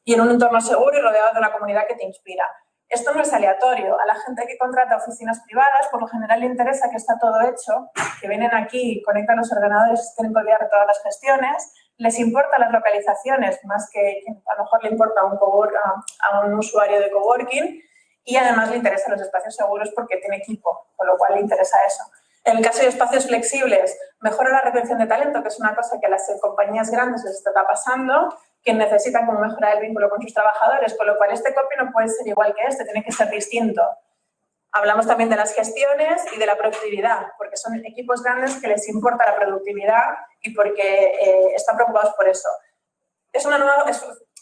y en un entorno seguro y rodeado de una comunidad que te inspira. Esto no es aleatorio. A la gente que contrata oficinas privadas, por lo general le interesa que está todo hecho, que vienen aquí, conectan los ordenadores, tienen que olvidar todas las gestiones, les importan las localizaciones, más que a lo mejor le importa a un usuario de coworking, y además le interesan los espacios seguros porque tiene equipo, con lo cual le interesa eso. En el caso de espacios flexibles, mejora la retención de talento, que es una cosa que a las compañías grandes les está pasando, que necesitan como mejorar el vínculo con sus trabajadores, con lo cual este copy no puede ser igual que este, tiene que ser distinto. Hablamos también de las gestiones y de la productividad, porque son equipos grandes que les importa la productividad y porque están preocupados por eso.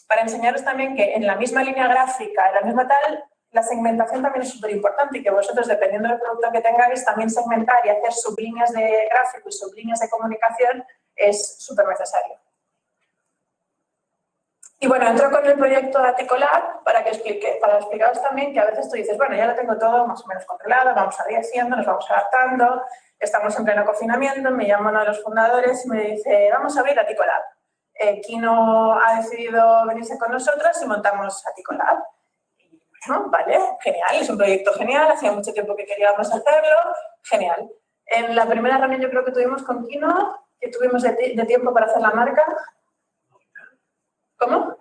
Para enseñaros también que en la misma línea gráfica, en la misma tal, la segmentación también es súper importante y que vosotros, dependiendo del producto que tengáis, también segmentar y hacer sublíneas de gráfico y sublíneas de comunicación es súper necesario. Y bueno, entro con el proyecto de Aticolab para explicaros también que a veces tú dices, bueno, ya lo tengo todo más o menos controlado, vamos a ir haciendo, nos vamos adaptando, estamos en pleno confinamiento, me llama uno de los fundadores y me dice, vamos a abrir Aticolab. Kino ha decidido venirse con nosotros y montamos Aticolab. Y bueno, vale, genial, es un proyecto genial, hacía mucho tiempo que queríamos hacerlo, genial. En la primera reunión yo creo que tuvimos con Kino, que tuvimos de tiempo para hacer la marca. ¿Cómo?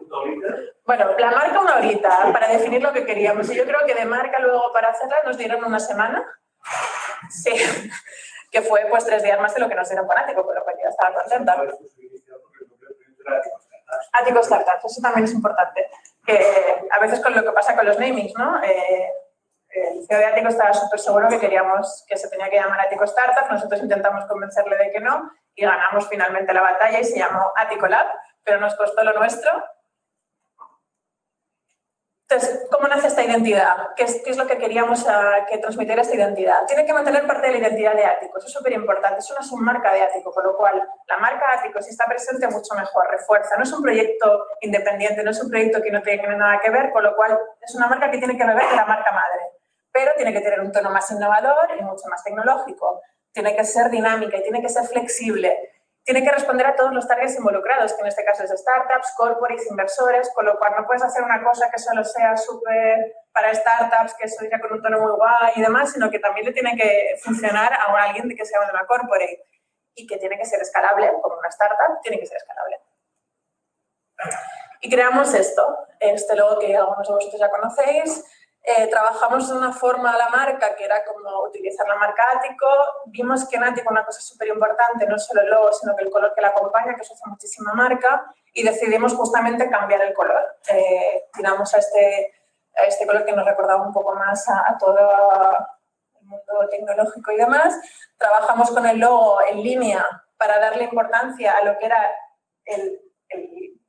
Bueno, la marca una horita para definir lo que queríamos. Y yo creo que de marca luego para hacerla nos dieron una semana. Sí, que fue pues 3 días más de lo que nos dieron con Ático, con lo cual yo estaba contenta. Ático Startups, eso también es importante. Que a veces con lo que pasa con los namings, ¿no? El CEO de Ático estaba súper seguro que queríamos que se tenía que llamar Ático Startups, nosotros intentamos convencerle de que no y ganamos finalmente la batalla y se llamó Aticolab, pero nos costó lo nuestro. Entonces, ¿cómo nace esta identidad? ¿Qué es lo que queríamos que transmitiera esta identidad? Tiene que mantener parte de la identidad de Ático, eso es súper importante, es una submarca de Ático, con lo cual la marca Ático, si está presente, mucho mejor, refuerza. No es un proyecto independiente, no es un proyecto que no tiene nada que ver, con lo cual es una marca que tiene que beber de la marca madre, pero tiene que tener un tono más innovador y mucho más tecnológico, tiene que ser dinámica y tiene que ser flexible. Tiene que responder a todos los targets involucrados, que en este caso es startups, corporates, inversores, con lo cual no puedes hacer una cosa que solo sea súper para startups, que eso ya con un tono muy guay y demás, sino que también le tiene que funcionar a alguien que sea de una corporate y que tiene que ser escalable, como una startup, tiene que ser escalable. Y creamos esto, este logo que algunos de vosotros ya conocéis. Trabajamos de una forma a la marca que era como utilizar la marca Ático. Vimos que en Ático una cosa súper importante, no solo el logo, sino que el color que la acompaña, que eso hace muchísima marca, y decidimos justamente cambiar el color. Tiramos a este color que nos recordaba un poco más a todo el mundo tecnológico y demás. Trabajamos con el logo en línea para darle importancia a lo que era el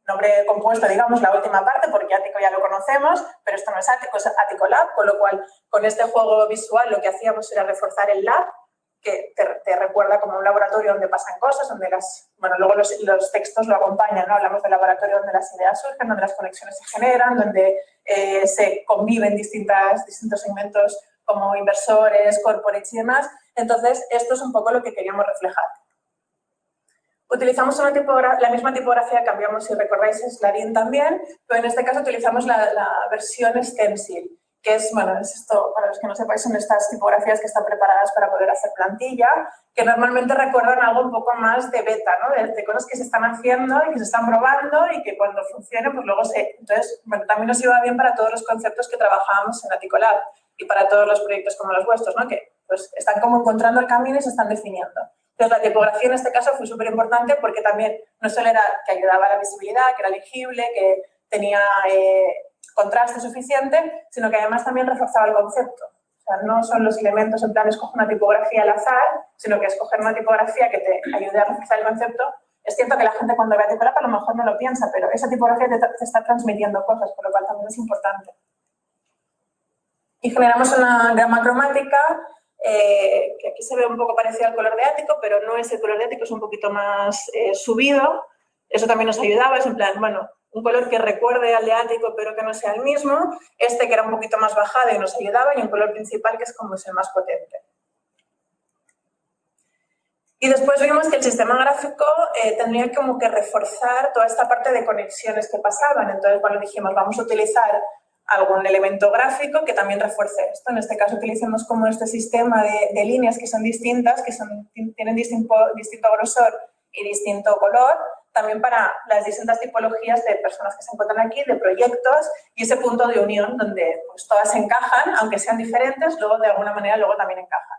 nombre compuesto, digamos, la última parte, porque Ático ya lo conocemos, pero esto no es Ático, es Aticolab, con lo cual, con este juego visual lo que hacíamos era reforzar el lab, que te recuerda como un laboratorio donde pasan cosas, donde luego los textos lo acompañan, ¿no? Hablamos del laboratorio donde las ideas surgen, donde las conexiones se generan, donde se conviven distintos segmentos como inversores, corporates y demás. Entonces, esto es un poco lo que queríamos reflejar. Utilizamos la misma tipografía, cambiamos, si recordáis, es Clarín también, pero en este caso utilizamos la versión Stencil, que es esto, para los que no sepáis, son estas tipografías que están preparadas para poder hacer plantilla, que normalmente recuerdan algo un poco más de beta, ¿no? De cosas que se están haciendo y que se están probando y que cuando funcione, pues luego se... Entonces, también nos iba bien para todos los conceptos que trabajábamos en Aticolab y para todos los proyectos como los vuestros, ¿no? Que pues, están como encontrando el camino y se están definiendo. Entonces, la tipografía en este caso fue súper importante porque también no solo era que ayudaba a la visibilidad, que era legible, que tenía contraste suficiente, sino que además también reforzaba el concepto. O sea, no son los elementos en plan escoger una tipografía al azar, sino que escoger una tipografía que te ayude a reforzar el concepto. Es cierto que la gente cuando ve a Aticolab a lo mejor no lo piensa, pero esa tipografía te está transmitiendo cosas, por lo cual también es importante. Y generamos una gama cromática que aquí se ve un poco parecido al color de Ático, pero no es el color de Ático, es un poquito más subido. Eso también nos ayudaba, es en plan, un color que recuerde al de Ático, pero que no sea el mismo. Este que era un poquito más bajado y nos ayudaba, y un color principal que es como es el más potente. Y después vimos que el sistema gráfico tendría como que reforzar toda esta parte de conexiones que pasaban. Entonces, cuando dijimos, vamos a utilizar algún elemento gráfico que también refuerce esto. En este caso utilizamos como este sistema de líneas que son distintas, que tienen distinto grosor y distinto color, también para las distintas tipologías de personas que se encuentran aquí, de proyectos, y ese punto de unión donde pues, todas encajan, aunque sean diferentes, luego de alguna manera luego también encajan.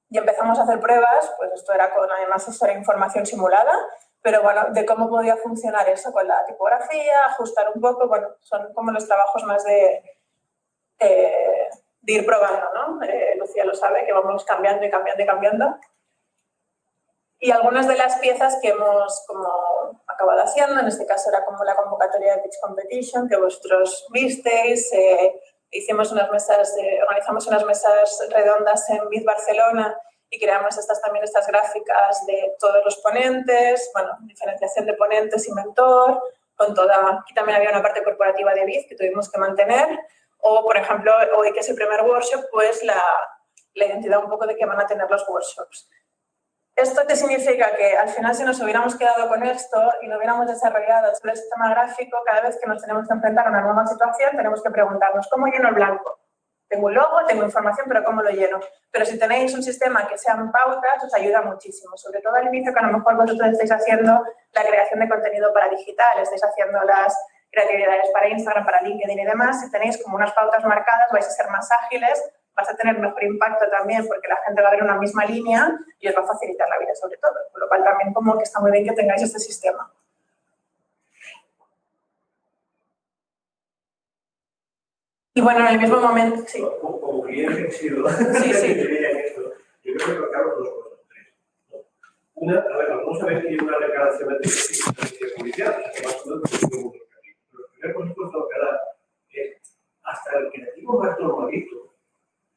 Y empezamos a hacer pruebas, pues esto era además esto era información simulada, pero de cómo podía funcionar eso con la tipografía, ajustar un poco, son como los trabajos más de ir probando, ¿no? Lucía lo sabe, que vamos cambiando y cambiando y cambiando. Y algunas de las piezas que hemos como acabado haciendo, en este caso era como la convocatoria de Pitch Competition, que vosotros visteis, organizamos unas mesas redondas en BID Barcelona y creamos estas gráficas de todos los ponentes, diferenciación de ponentes y mentor, aquí también había una parte corporativa de Biz que tuvimos que mantener, o por ejemplo, hoy que es el primer workshop, pues la identidad un poco de que van a tener los workshops. ¿Esto qué significa? Que al final si nos hubiéramos quedado con esto y lo hubiéramos desarrollado sobre el sistema gráfico, cada vez que nos tenemos que enfrentar a una nueva situación tenemos que preguntarnos ¿cómo lleno el blanco? Tengo un logo, tengo información, pero ¿cómo lo lleno? Pero si tenéis un sistema que sean pautas, os ayuda muchísimo. Sobre todo al inicio, que a lo mejor vosotros estáis haciendo la creación de contenido para digital, estáis haciendo las creatividades para Instagram, para LinkedIn y demás. Si tenéis como unas pautas marcadas, vais a ser más ágiles, vas a tener mejor impacto también porque la gente va a ver una misma línea y os va a facilitar la vida sobre todo. Con lo cual también como que está muy bien que tengáis este sistema. Y bueno, en el mismo momento, sí. Como cliente he sido, sí. Yo creo que tocaron dos cosas, tres, ¿no? Una, a ver, algunos sabéis que hay una declaración de publicidad, que más o menos es muy educativa. Pero los primeros consejos que tengo que dar es, hasta el creativo más normalito,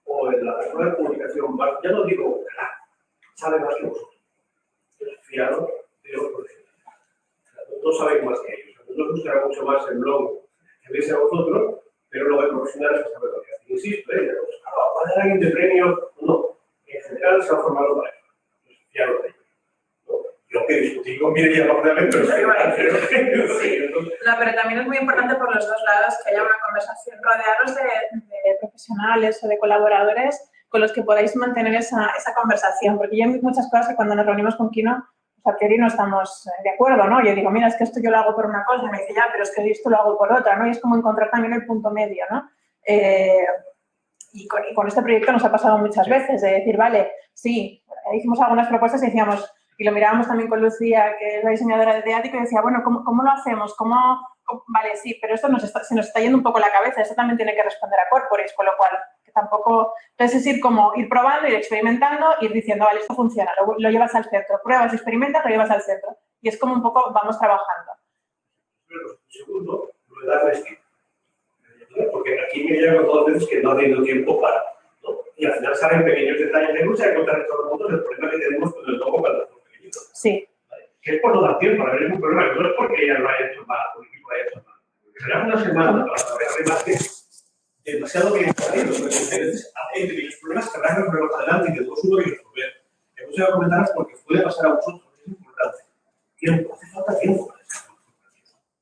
o en la persona de comunicación más, ya no digo, sabe más que vosotros. Entonces, fiaros de los profesionales. No sabéis más que ellos. A nosotros nos gustará mucho más el blog que veis a vosotros, pero luego hay profesionales que saben lo que hacen. Insisto, ¿va a dar alguien de premio? No. En general se ha formado para eso. Entonces, fiaros de ellos. ¿No? Yo que discutí con Mireia rápidamente, pero sí. No, pero también es muy importante por los dos lados que haya una conversación, rodearos de profesionales o de colaboradores con los que podáis mantener esa conversación, porque yo hay muchas cosas que cuando nos reunimos con Kino, pues a priori no estamos de acuerdo, ¿no? Yo digo, mira, es que esto yo lo hago por una cosa, y me dice, ya, pero es que esto lo hago por otra, ¿no? Y es como encontrar también el punto medio, ¿no? Y con este proyecto nos ha pasado muchas veces de decir, vale, sí, hicimos algunas propuestas y decíamos, y lo mirábamos también con Lucía, que es la diseñadora de Ático, y decía, bueno, ¿cómo lo hacemos? Vale, sí, pero esto se nos está yendo un poco la cabeza, esto también tiene que responder a corporates, con lo cual, que tampoco... Entonces es ir probando, ir experimentando, ir diciendo, vale, esto funciona, lo llevas al centro, pruebas, experimentas, lo llevas al centro. Y es como un poco vamos trabajando. Segundo, lo de darles tiempo. Porque aquí me llegan todas las veces que no ha tenido tiempo para, ¿no? Y al final salen pequeños detalles de lucha que contar todos los puntos el problema que tenemos con el logo para los pequeñitos. Sí. ¿Vale? Que es por no dar tiempo, a ver, es un problema, no es porque ella lo haya hecho mal, o el equipo lo haya hecho mal. Será una semana para saber además que demasiado bien salido, porque a veces hay pequeños problemas que habrá que resolver adelante y que todos uno y resolver. Hemos ido a comentaros porque puede pasar a vosotros, es importante. Tiempo, hace falta tiempo.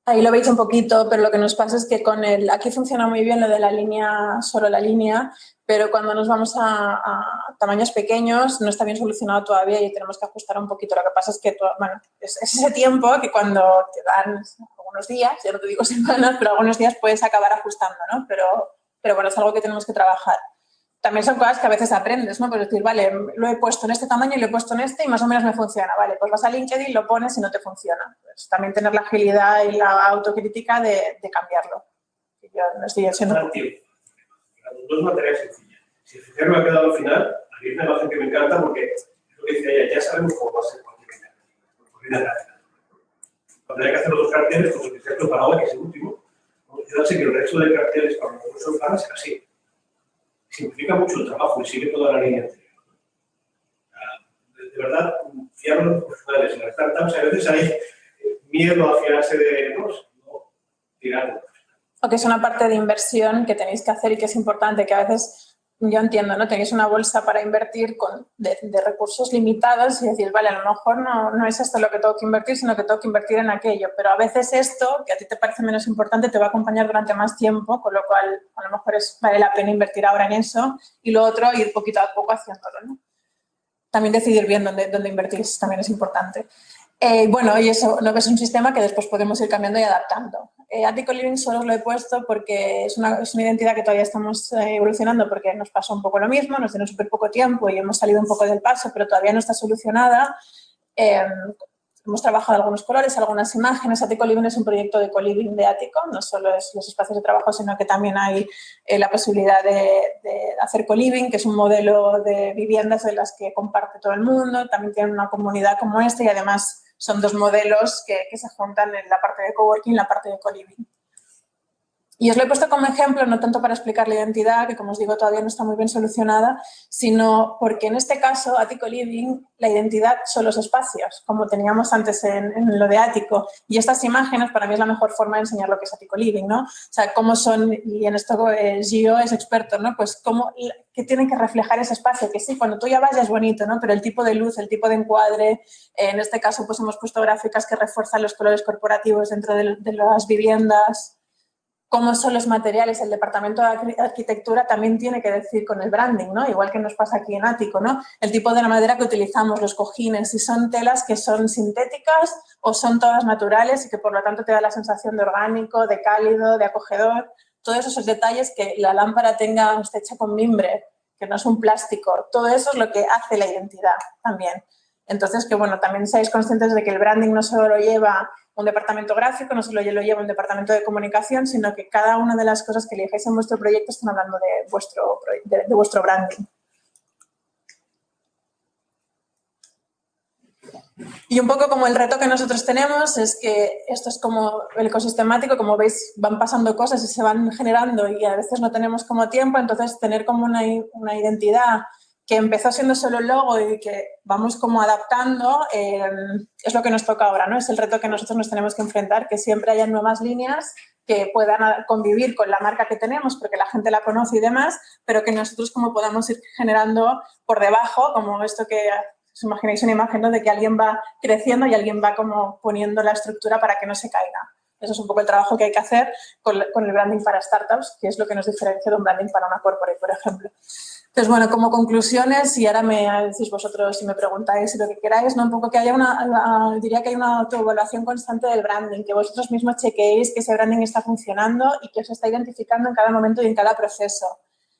Ahí lo veis un poquito, pero lo que nos pasa es que aquí funciona muy bien lo de la línea, solo la línea, pero cuando nos vamos a tamaños pequeños no está bien solucionado todavía y tenemos que ajustar un poquito. Lo que pasa es que, bueno, es ese tiempo que cuando te dan algunos días, ya no te digo semanas, pero algunos días puedes acabar ajustando, ¿no? Pero bueno, es algo que tenemos que trabajar. También son cosas que a veces aprendes, ¿no? Pues decir, vale, lo he puesto en este tamaño y lo he puesto en este y más o menos me funciona. Vale, pues vas a LinkedIn, lo pones y no te funciona. Pues también tener la agilidad y la autocrítica de cambiarlo. Yo no estoy haciendo... Dos materias sencillas. Si el fichero me ha quedado al final, a mí es una imagen que me encanta porque es lo que decía ella, ya sabemos cómo va a ser cualquier gráfica. Cuando hay que hacer los dos carteles, como el que se ha preparado, que es el último, fíjense que el resto de carteles para nosotros son planas es así. Simplifica mucho el trabajo y sigue toda la línea anterior. De verdad, fiar a los profesionales. En las startups a veces hay miedo a fiarse de ellos, no tirarlo. O que es una parte de inversión que tenéis que hacer y que es importante, que a veces, yo entiendo, ¿no? Tenéis una bolsa para invertir de recursos limitados y decir, vale, a lo mejor no es esto lo que tengo que invertir, sino que tengo que invertir en aquello. Pero a veces esto, que a ti te parece menos importante, te va a acompañar durante más tiempo, con lo cual a lo mejor vale la pena invertir ahora en eso y lo otro ir poquito a poco haciéndolo, ¿no? También decidir bien dónde invertir también es importante. Bueno, y eso no es un sistema que después podemos ir cambiando y adaptando. Ático Living solo os lo he puesto porque es una identidad que todavía estamos evolucionando porque nos pasó un poco lo mismo, nos dieron súper poco tiempo y hemos salido un poco del paso, pero todavía no está solucionada. Hemos trabajado algunos colores, algunas imágenes. Ático Living es un proyecto de co-living de Ático, no solo es los espacios de trabajo, sino que también hay la posibilidad de hacer co-living, que es un modelo de viviendas de las que comparte todo el mundo. También tienen una comunidad como esta y además son dos modelos que se juntan en la parte de coworking y la parte de co-living. Y os lo he puesto como ejemplo, no tanto para explicar la identidad, que como os digo todavía no está muy bien solucionada, sino porque en este caso, Ático Living, la identidad son los espacios, como teníamos antes en lo de Ático. Y estas imágenes para mí es la mejor forma de enseñar lo que es Ático Living, ¿no? O sea, cómo son, y en esto Gio es experto, ¿no? Pues cómo, que tienen que reflejar ese espacio, que sí, cuando tú ya vas ya es bonito, ¿no? Pero el tipo de luz, el tipo de encuadre, en este caso pues hemos puesto gráficas que refuerzan los colores corporativos dentro de las viviendas. Cómo son los materiales, el departamento de arquitectura también tiene que decir con el branding, ¿no? Igual que nos pasa aquí en Ático, ¿no? El tipo de la madera que utilizamos, los cojines, si son telas que son sintéticas o son todas naturales y que por lo tanto te da la sensación de orgánico, de cálido, de acogedor. Todos esos detalles, que la lámpara esté hecha con mimbre, que no es un plástico, todo eso es lo que hace la identidad también. Entonces, que bueno, también seáis conscientes de que el branding no solo lo lleva un departamento gráfico, no solo lo lleva un departamento de comunicación, sino que cada una de las cosas que elijáis en vuestro proyecto están hablando de vuestro branding. Y un poco como el reto que nosotros tenemos es que esto es como el ecosistemático, como veis, van pasando cosas y se van generando y a veces no tenemos como tiempo, entonces tener como una identidad que empezó siendo solo el logo y que vamos como adaptando, es lo que nos toca ahora, ¿no? Es el reto que nosotros nos tenemos que enfrentar, que siempre haya nuevas líneas que puedan convivir con la marca que tenemos porque la gente la conoce y demás, pero que nosotros como podamos ir generando por debajo, como esto que os imagináis una imagen, ¿no? De que alguien va creciendo y alguien va como poniendo la estructura para que no se caiga. Eso es un poco el trabajo que hay que hacer con el branding para startups, que es lo que nos diferencia de un branding para una corporate, por ejemplo. Entonces, bueno, como conclusiones, y ahora me decís vosotros si me preguntáis lo que queráis, ¿no? Un poco que haya diría que hay una autoevaluación constante del branding, que vosotros mismos chequeéis que ese branding está funcionando y que os está identificando en cada momento y en cada proceso.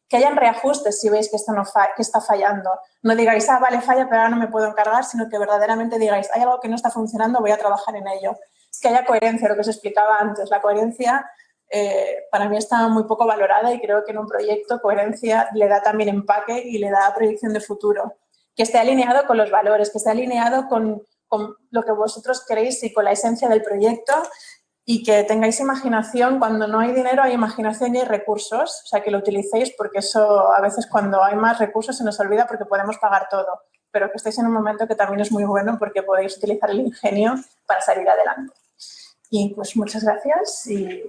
Que hayan reajustes si veis que esto que está fallando. No digáis, ah, vale, falla, pero ahora no me puedo encargar, sino que verdaderamente digáis, hay algo que no está funcionando, voy a trabajar en ello. Que haya coherencia, lo que os explicaba antes. La coherencia para mí está muy poco valorada y creo que en un proyecto coherencia le da también empaque y le da proyección de futuro. Que esté alineado con los valores, que esté alineado con lo que vosotros queréis y con la esencia del proyecto y que tengáis imaginación. Cuando no hay dinero hay imaginación y hay recursos, o sea, que lo utilicéis porque eso a veces cuando hay más recursos se nos olvida porque podemos pagar todo, pero que estéis en un momento que también es muy bueno porque podéis utilizar el ingenio para salir adelante. Y pues muchas gracias y